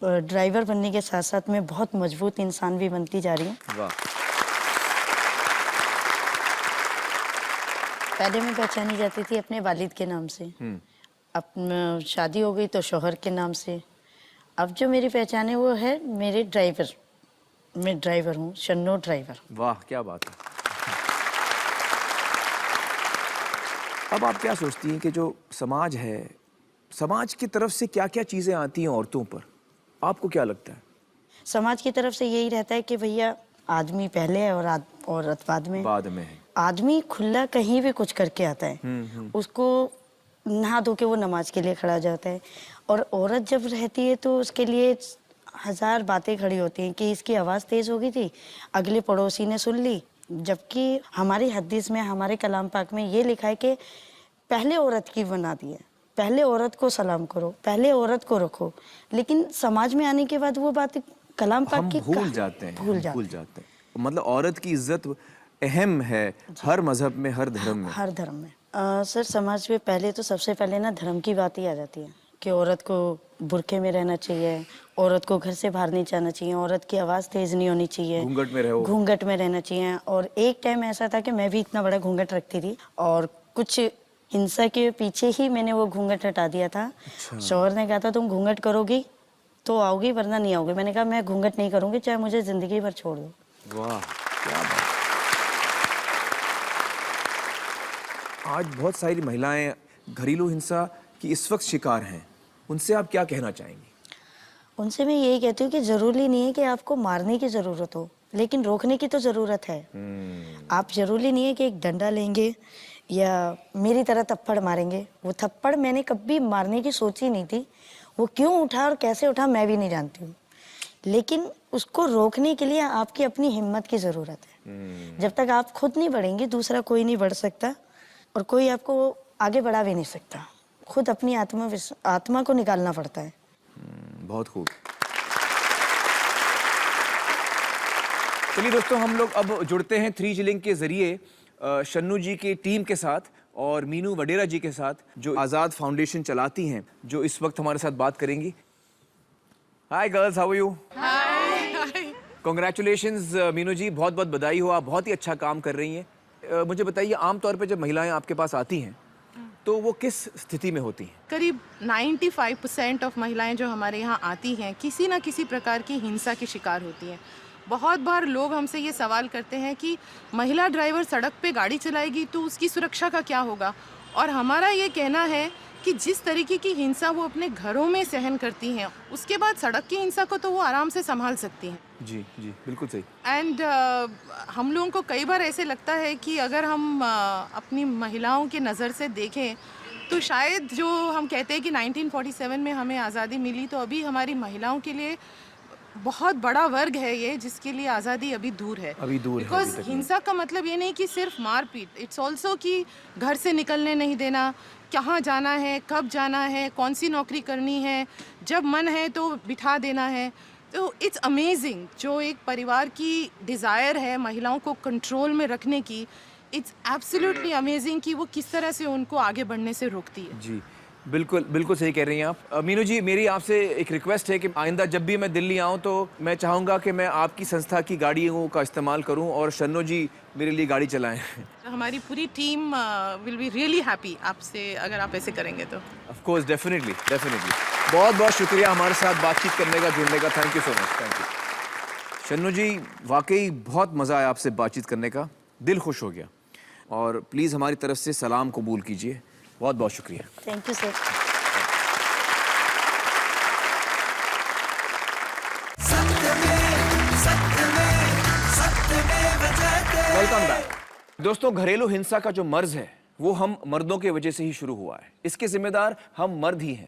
ड्राइवर बनने के साथ साथ मैं बहुत मजबूत इंसान भी बनती जा रही हूँ। वाह। पहले मैं पहचानी जाती थी अपने वालिद के नाम से, अब शादी हो गई तो शौहर के नाम से। अब जो मेरी पहचान है वो है मेरे ड्राइवर। मैं ड्राइवर हूँ, शन्नो ड्राइवर। वाह, क्या बात है। अब आप क्या सोचती हैं कि जो समाज है, समाज की तरफ से क्या क्या चीज़ें आती हैं औरतों पर आपको क्या लगता है? समाज की तरफ से यही रहता है कि भैया आदमी पहले है और औरत बाद में। बाद में है। आदमी खुला कहीं भी कुछ करके आता है, उसको नहा धो के वो नमाज के लिए खड़ा हो जाता है, और औरत जब रहती है तो उसके लिए हजार बातें खड़ी होती हैं कि इसकी आवाज़ तेज़ हो गई थी, अगले पड़ोसी ने सुन ली। जबकि हमारी हदीस में, हमारे कलाम पाक में ये लिखा है कि पहले औरत की बना दी है, पहले औरत को सलाम करो, पहले औरत को रखो। लेकिन समाज में आने के बाद वो बात कलाम पाक की भूल जाते हैं। मतलब औरत की इज्जत अहम है हर मजहब में, हर धर्म में। हर धर्म में सर, समाज में पहले तो सबसे पहले ना धर्म की बात ही आ जाती है कि औरत को बुर्के में रहना चाहिए, औरत को घर से बाहर नहीं जाना चाहिए, औरत की आवाज़ तेज़ नहीं होनी चाहिए, घूंघट में रहो, घूंघट में रहना चाहिए। और एक टाइम ऐसा था कि मैं भी इतना बड़ा घूंघट रखती थी और कुछ हिंसा के पीछे ही मैंने वो घूंघट हटा दिया था। अच्छा। शौहर ने कहा था तुम घूंघट करोगी तो आओगी वरना नहीं आओगी। मैंने कहा मैं घूंघट नहीं करूँगी, चाहे मुझे ज़िंदगी भर छोड़ दो। वाह, क्या बात। आज बहुत सारी महिलाएं घरेलू हिंसा की इस वक्त शिकार हैं, उनसे आप क्या कहना चाहेंगी? उनसे मैं यही कहती हूँ कि ज़रूरी नहीं है कि आपको मारने की ज़रूरत हो, लेकिन रोकने की तो ज़रूरत है। आप ज़रूरी नहीं है कि एक डंडा लेंगे या मेरी तरह थप्पड़ मारेंगे। वो थप्पड़ मैंने कभी मारने की सोची नहीं थी, वो क्यों उठा और कैसे उठा मैं भी नहीं जानती हूँ, लेकिन उसको रोकने के लिए आपकी अपनी हिम्मत की ज़रूरत है। जब तक आप खुद नहीं बढ़ेंगे दूसरा कोई नहीं बढ़ सकता, और कोई आपको आगे बढ़ा भी नहीं सकता। खुद अपनी आत्मा को निकालना पड़ता है। बहुत खूब। चलिए दोस्तों, हम लोग अब जुड़ते हैं 3G लिंक के जरिए शन्नू जी की टीम के साथ और मीनू वडेरा जी के साथ, जो आज़ाद फाउंडेशन चलाती हैं, जो इस वक्त हमारे साथ बात करेंगी। Hi girls, how are you? Hi. Congratulations Meenu ji, बहुत बहुत बधाई हो, आप बहुत ही अच्छा काम कर रही हैं। मुझे बताइए, आमतौर पे जब महिलाएं आपके पास आती हैं तो वो किस स्थिति में होती हैं? करीब 95% ऑफ महिलाएं जो हमारे यहाँ आती हैं किसी ना किसी प्रकार की हिंसा की शिकार होती हैं। बहुत बार लोग हमसे ये सवाल करते हैं कि महिला ड्राइवर सड़क पे गाड़ी चलाएगी तो उसकी सुरक्षा का क्या होगा, और हमारा ये कहना है कि जिस तरीके की हिंसा वो अपने घरों में सहन करती हैं, उसके बाद सड़क की हिंसा को तो वो आराम से संभाल सकती हैं। जी जी, बिल्कुल सही। एंड हम लोगों को कई बार ऐसे लगता है कि अगर हम अपनी महिलाओं के नज़र से देखें तो शायद जो हम कहते हैं कि 1947 में हमें आज़ादी मिली, तो अभी हमारी महिलाओं के लिए बहुत बड़ा वर्ग है ये जिसके लिए आज़ादी अभी दूर है। बिकॉज हिंसा का मतलब ये नहीं कि सिर्फ मारपीट, इट्स ऑल्सो कि घर से निकलने नहीं देना, कहाँ जाना है, कब जाना है, कौन सी नौकरी करनी है, जब मन है तो बिठा देना है। तो इट्स अमेजिंग, जो एक परिवार की डिज़ायर है महिलाओं को कंट्रोल में रखने की, इट्स एब्सोल्युटली अमेजिंग कि वो किस तरह से उनको आगे बढ़ने से रोकती है। जी बिल्कुल, बिल्कुल सही कह रही हैं आप। मीनू जी, मेरी आपसे एक रिक्वेस्ट है कि आइंदा जब भी मैं दिल्ली आऊँ तो मैं चाहूँगा कि मैं आपकी संस्था की गाड़ियों का इस्तेमाल करूँ और शन्नू जी मेरे लिए गाड़ी चलाएं। हमारी पूरी team will be really happy आपसे, अगर आप ऐसे करेंगे तो। Of course, definitely definitely. बहुत बहुत शुक्रिया हमारे साथ बातचीत करने का, जुड़ने का। Thank you so much. Thank you Shannu ji, वाकई बहुत मज़ा आया आपसे बातचीत करने का, दिल खुश हो गया। और प्लीज़ हमारी तरफ से सलाम कबूल कीजिए। बहुत बहुत शुक्रिया। Thank you sir. Welcome back दोस्तों। घरेलू हिंसा का जो मर्ज है वो हम मर्दों की वजह से ही शुरू हुआ है। इसके जिम्मेदार हम मर्द ही हैं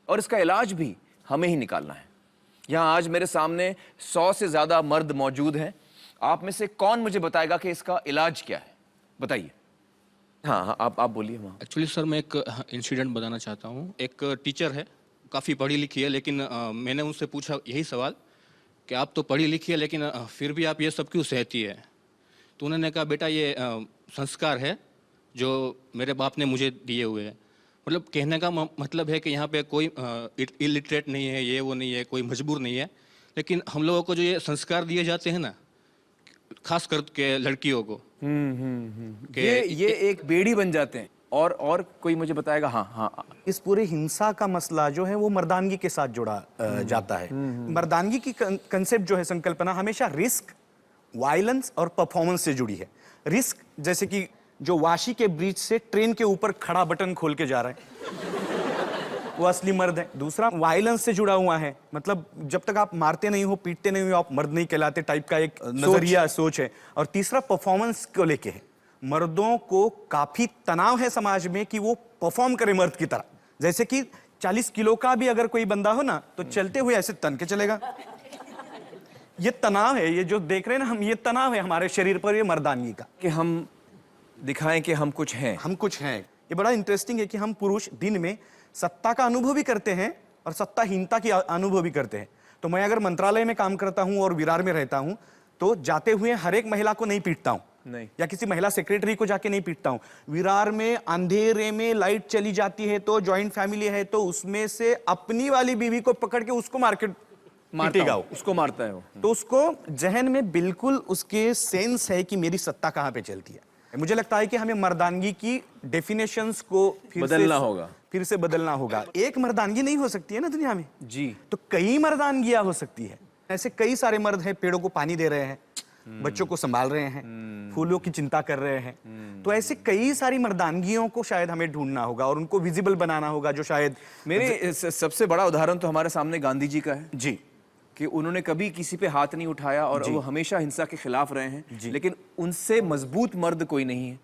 और इसका इलाज भी हमें ही निकालना है। यहाँ आज मेरे सामने 100 से ज्यादा मर्द मौजूद हैं। आप में से कौन मुझे बताएगा कि इसका इलाज क्या है? बताइए। हाँ, आप बोलिए। एक्चुअली सर, मैं एक इंसिडेंट बताना चाहता हूँ। एक टीचर है, काफ़ी पढ़ी लिखी है, लेकिन मैंने उनसे पूछा यही सवाल कि आप तो पढ़ी लिखी है लेकिन फिर भी आप ये सब क्यों सहती है? तो उन्होंने कहा, बेटा ये संस्कार है जो मेरे बाप ने मुझे दिए हुए हैं। मतलब कहने का मतलब है कि यहाँ पे कोई इलिटरेट नहीं है, ये वो नहीं है, कोई मजबूर नहीं है, लेकिन हम लोगों को जो ये संस्कार दिए जाते हैं ना, खास करके लड़कियों को, ये एक बेड़ी बन जाते हैं। और कोई मुझे बताएगा? हाँ, इस पूरे हिंसा का मसला जो है वो मर्दानगी के साथ जोड़ा जाता है। मर्दानगी की कंसेप्ट जो है, संकल्पना हमेशा रिस्क, वायलेंस और परफॉर्मेंस से जुड़ी है। रिस्क जैसे कि जो वाशी के ब्रिज से ट्रेन के ऊपर खड़ा बटन खोल के जा रहा है, वो असली मर्द है। दूसरा वायलेंस से जुड़ा हुआ है, मतलब जब तक आप मारते नहीं हो, पीटते नहीं हो, आप मर्द नहीं कहलाते टाइप का एक नजरिया, सोच है। और तीसरा परफॉर्मेंस को लेके है। मर्दों को काफी तनाव है समाज में कि वो परफॉर्म करे मर्द की तरह। जैसे कि 40 किलो का भी अगर कोई बंदा हो ना, तो चलते हुए ऐसे तन के चलेगा। ये तनाव है, ये जो देख रहे हैं ना हम, ये तनाव है हमारे शरीर पर, ये मर्दानगी का, कि हम दिखाएं कि हम कुछ हैं। हम कुछ हैं। ये बड़ा इंटरेस्टिंग है कि हम पुरुष दिन में सत्ता का अनुभव भी करते हैं और सत्ताहीनता की अनुभव भी करते हैं। तो मैं अगर मंत्रालय में काम करता हूं और विरार में रहता हूं, तो जाते हुए हर एक महिला को नहीं पीटता हूं, नहीं, या किसी महिला सेक्रेटरी को जाके नहीं पीटता हूं। विरार में अंधेरे में लाइट चली जाती है, तो जॉइंट फैमिली है, तो उसमें से अपनी वाली बीवी को पकड़ के उसको पीटेगा, उसको मारता है वो। तो उसको जहन में बिल्कुल उसके सेंस है कि मेरी सत्ता कहां पे चलती है। मुझे लगता है कि हमें मर्दानगी की डेफिनेशंस को फिर से बदलना होगा। एक मर्दानगी नहीं हो सकती है ना दुनिया में जी, तो कई मर्दानगियां हो सकती है। ऐसे कई सारे मर्द हैं, पेड़ों को पानी दे रहे हैं, बच्चों को संभाल रहे हैं, फूलों की चिंता कर रहे हैं। तो ऐसे कई सारी मर्दानगियों को शायद हमें ढूंढना होगा और उनको विजिबल बनाना होगा, जो शायद मेरे सबसे बड़ा उदाहरण तो हमारे सामने गांधी जी का है जी, कि उन्होंने कभी किसी पे हाथ नहीं उठाया और वो हमेशा हिंसा के खिलाफ रहे हैं, लेकिन उनसे मजबूत मर्द कोई नहीं है।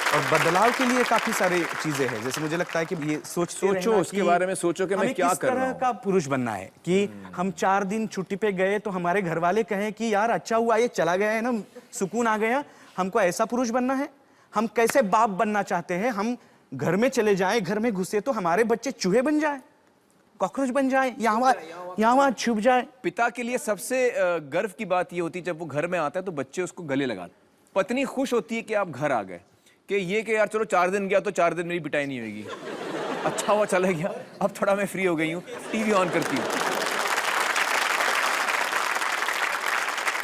और बदलाव के लिए काफी सारी चीजें हैं। जैसे मुझे लगता है कि ये सोचो उसके बारे में, सोचो कि मैं क्या कर रहा हूं। का पुरुष बनना है कि हम 4 दिन छुट्टी पे गए तो हमारे घर वाले कहें कि यार अच्छा हुआ ये चला गया है ना, सुकून आ गया। हमको ऐसा पुरुष बनना है। हम कैसे बाप बनना चाहते हैं, हम घर में चले जाएं, घर में घुसे तो हमारे बच्चे चूहे बन जाए, कॉकरोच बन जाए, यहाँ छुप जाए। पिता के लिए सबसे गर्व की बात ये होती है जब वो घर में आता है तो बच्चे उसको गले लगाते। पत्नी खुश होती है कि आप घर आ गए, कि ये कि यार चलो 4 दिन गया तो 4 दिन मेरी पिटाई नहीं होगी, अच्छा हुआ चला गया, अब थोड़ा मैं फ्री हो गई हूँ, टीवी ऑन करती हूँ।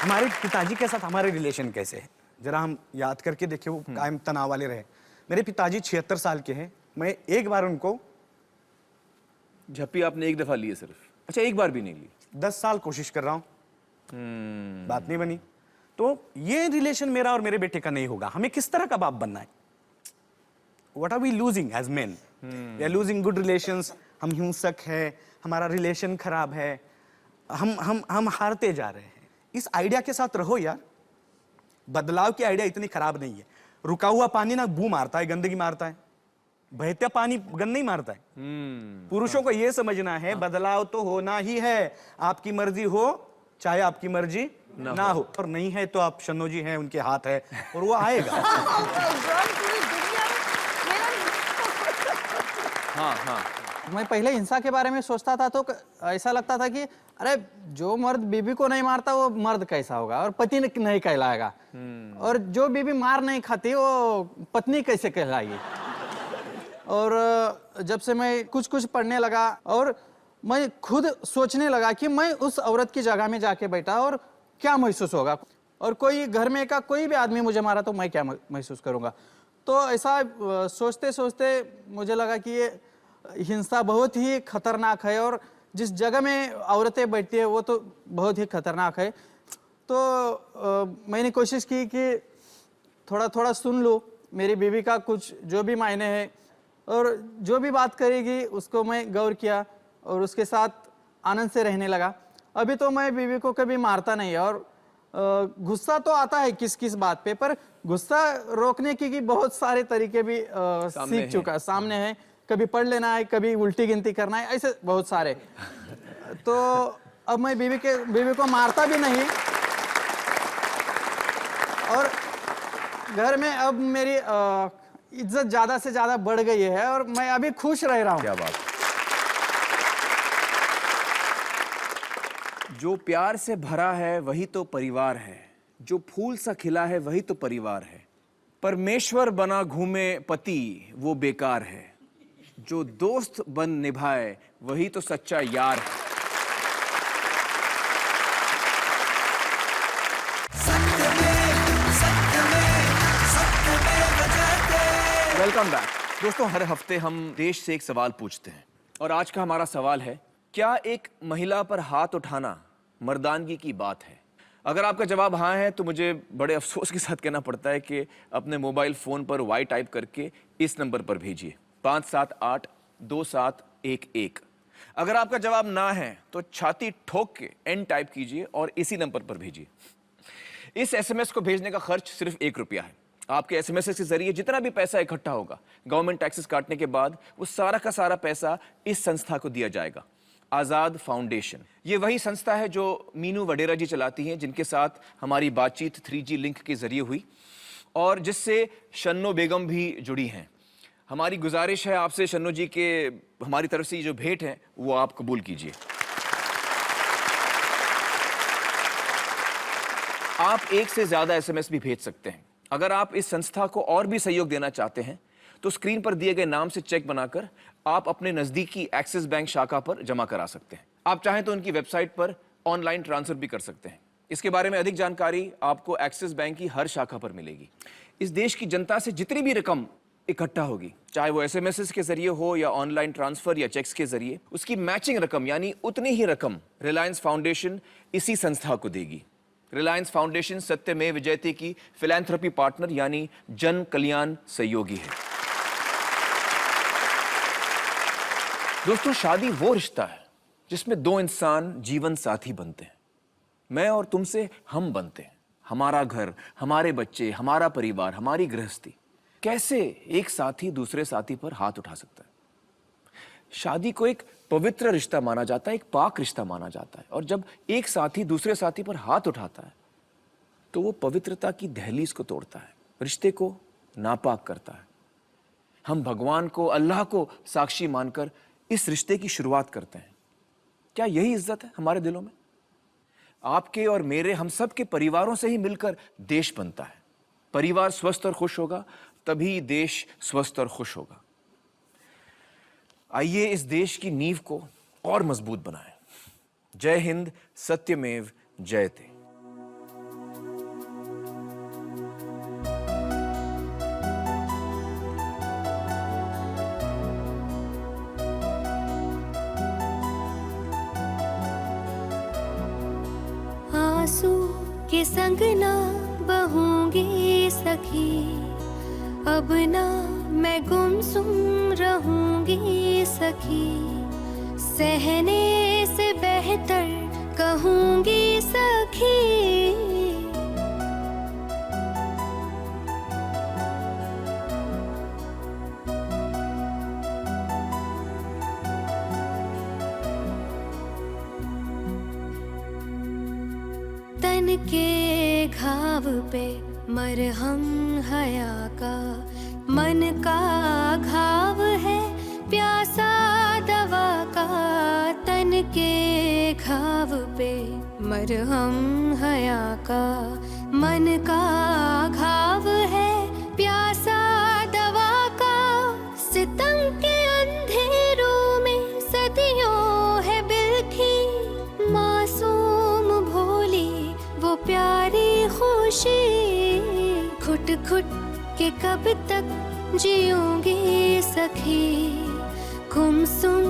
हमारे पिताजी के साथ हमारे रिलेशन कैसे है, जरा हम याद करके देखिए। वो कायम तनाव वाले रहे। मेरे पिताजी 76 साल के हैं। मैं एक बार उनको झप्पी आपने एक दफा ली है सिर्फ? अच्छा, एक बार भी नहीं ली? 10 साल कोशिश कर रहा हूँ, बात नहीं बनी। तो ये रिलेशन मेरा और मेरे बेटे का नहीं होगा। हमें किस तरह का बाप बनना है? What are we losing as men? We are losing good relations. हम हिंसक है, हमारा रिलेशन खराब है, हम हारते जा रहे हैं। इस आइडिया के साथ रहो यार। बदलाव की आइडिया इतनी खराब नहीं है। रुका हुआ पानी ना बू मारता है, गंदगी मारता है। बहता पानी गंद नहीं मारता है। पुरुषों को यह समझना है बदलाव तो होना ही है। आपकी मर्जी हो चाहे आपकी मर्जी ना हो, और नहीं है तो आप शन्नो जी हैं, उनके हाथ है और वो आएगा। हाँ। मैं पहले हिंसा के बारे में सोचता था तो ऐसा लगता था कि अरे जो मर्द बीबी को नहीं मारता वो मर्द कैसा होगा और पति नहीं कहलाएगा, और जो बीबी मार नहीं खाती वो पत्नी कैसे कहलाएगी। और जब से मैं कुछ पढ़ने लगा और मैं खुद सोचने लगा कि मैं उस औरत की जगह में जाके बैठा और क्या महसूस होगा, और कोई घर में का कोई भी आदमी मुझे मारा तो मैं क्या महसूस करूंगा। तो ऐसा सोचते सोचते मुझे लगा कि ये हिंसा बहुत ही खतरनाक है और जिस जगह में औरतें बैठती है वो तो बहुत ही खतरनाक है। तो मैंने कोशिश की कि थोड़ा थोड़ा सुन लूँ मेरी बीवी का कुछ जो भी मायने है, और जो भी बात करेगी उसको मैं गौर किया और उसके साथ आनंद से रहने लगा। अभी तो मैं बीवी को कभी मारता नहीं, और गुस्सा तो आता है किस किस बात पे, पर गुस्सा रोकने की बहुत सारे तरीके भी सीख चुका सामने है। कभी पढ़ लेना है, कभी उल्टी गिनती करना है, ऐसे बहुत सारे। तो अब मैं बीवी को मारता भी नहीं, और घर में अब मेरी इज्जत ज्यादा से ज्यादा बढ़ गई है और मैं अभी खुश रह रहा हूँ। क्या बात। जो प्यार से भरा है वही तो परिवार है, जो फूल सा खिला है वही तो परिवार है। परमेश्वर बना घूमे पति वो बेकार है, जो दोस्त बन निभाए वही तो सच्चा यार है। वेलकम बैक दोस्तों। हर हफ्ते हम देश से एक सवाल पूछते हैं और आज का हमारा सवाल है, क्या एक महिला पर हाथ उठाना मर्दानगी की बात है? अगर आपका जवाब हाँ है तो मुझे बड़े अफसोस के साथ कहना पड़ता है कि अपने मोबाइल फोन पर वाई टाइप करके इस नंबर पर भेजिए 5782711। अगर आपका जवाब ना है तो छाती ठोक के एन टाइप कीजिए और इसी नंबर पर भेजिए। इस एसएमएस को भेजने का खर्च सिर्फ 1 रुपया है। आपके एसएमएस के जरिए जितना भी पैसा इकट्ठा होगा, गवर्नमेंट टैक्सेस काटने के बाद वो सारा का सारा पैसा इस संस्था को दिया जाएगा, आजाद फाउंडेशन। ये वही संस्था है जो मीनू वडेरा जी चलाती हैं, जिनके साथ हमारी बातचीत 3G लिंक के जरिए हुई और जिससे शन्नो बेगम भी जुड़ी हैं। हमारी गुजारिश है आपसे शन्नो जी के हमारी तरफ से ये जो भेंट है वो आप कबूल कीजिए। आप 1 से ज्यादा एसएमएस भी भेज सकते हैं। अगर आप इस संस्था को और भी सहयोग देना चाहते हैं तो स्क्रीन पर दिए गए नाम से चेक बनाकर आप अपने नजदीकी एक्सिस बैंक शाखा पर जमा करा सकते हैं। आप चाहें तो उनकी वेबसाइट पर ऑनलाइन ट्रांसफर भी कर सकते हैं। इसके बारे में अधिक जानकारी आपको एक्सिस बैंक की हर शाखा पर मिलेगी। इस देश की जनता से जितनी भी रकम इकट्ठा होगी, चाहे वो एसएमएस के जरिए हो या ऑनलाइन ट्रांसफर या चेक्स के जरिए, उसकी मैचिंग रकम यानी उतनी ही रकम रिलायंस फाउंडेशन इसी संस्था को देगी। रिलायंस फाउंडेशन सत्यमेव जयते की फिलैंथ्रोपी पार्टनर यानी जन कल्याण सहयोगी है। दोस्तों, शादी वो रिश्ता है जिसमें 2 इंसान जीवन साथी बनते हैं। मैं और तुमसे हम बनते हैं। हमारा घर, हमारे बच्चे, हमारा परिवार, हमारी गृहस्थी। कैसे एक साथी दूसरे साथी पर हाथ उठा सकता है? शादी को एक पवित्र रिश्ता माना जाता है, एक पाक रिश्ता माना जाता है। और जब एक साथी दूसरे साथी पर हाथ उठाता है तो वो पवित्रता की दहलीज को तोड़ता है, रिश्ते को नापाक करता है। हम भगवान को, अल्लाह को साक्षी मानकर इस रिश्ते की शुरुआत करते हैं। क्या यही इज्जत है हमारे दिलों में? आपके और मेरे, हम सब के परिवारों से ही मिलकर देश बनता है। परिवार स्वस्थ और खुश होगा तभी देश स्वस्थ और खुश होगा। आइए इस देश की नींव को और मजबूत बनाएं। जय हिंद, सत्यमेव जयते। आंसू के संग ना बहूंगी सखी, अब ना मैं गुमसुम रहूंगी सखी। सहने से बेहतर कहूंगी सखी। तन के घाव पे मरहम हया का, मन का घाव है प्यासा दवा का। तन के घाव पे मरहम हया का, मन का घाव है प्यासा दवा का। सितम के अंधेरों में सदियों है बिलखी, मासूम भोली वो प्यारी खुशी। घुट घुट के कब तक जीऊंगी सखी, गुमसुम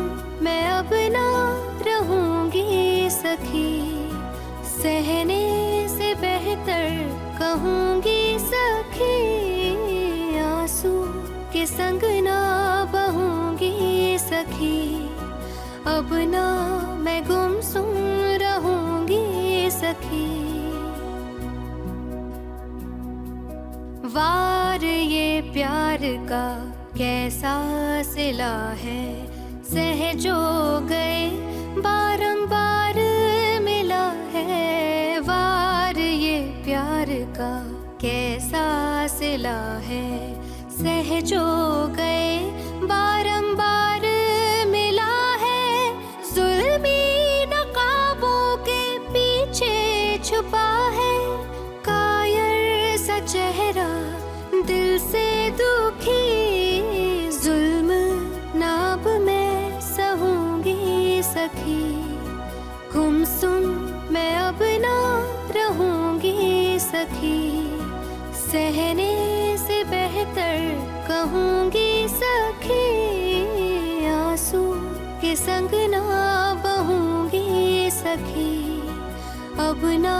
मैं अब ना रहूंगी सखी। सहने से बेहतर कहूंगी सखी, आंसू के संग ना बहूंगी सखी। अब ना मैं गुमसुम रहूंगी सखी। वार ये प्यार का कैसा सिला है, सहजो गए बारंबार मिला है। वार ये प्यार का कैसा सिला है, सहजो गए बारंबार मिला है। जुल्मी नकाबों के पीछे छुपा है, कायर सा चेहरा दिल से दुखी। जुल्म नाब मैं सहूंगी सखी, गुमसुम मैं अब ना रहूंगी सखी। सहने से बेहतर कहूंगी सखी, आंसू के संग ना बहूंगी सखी। अब ना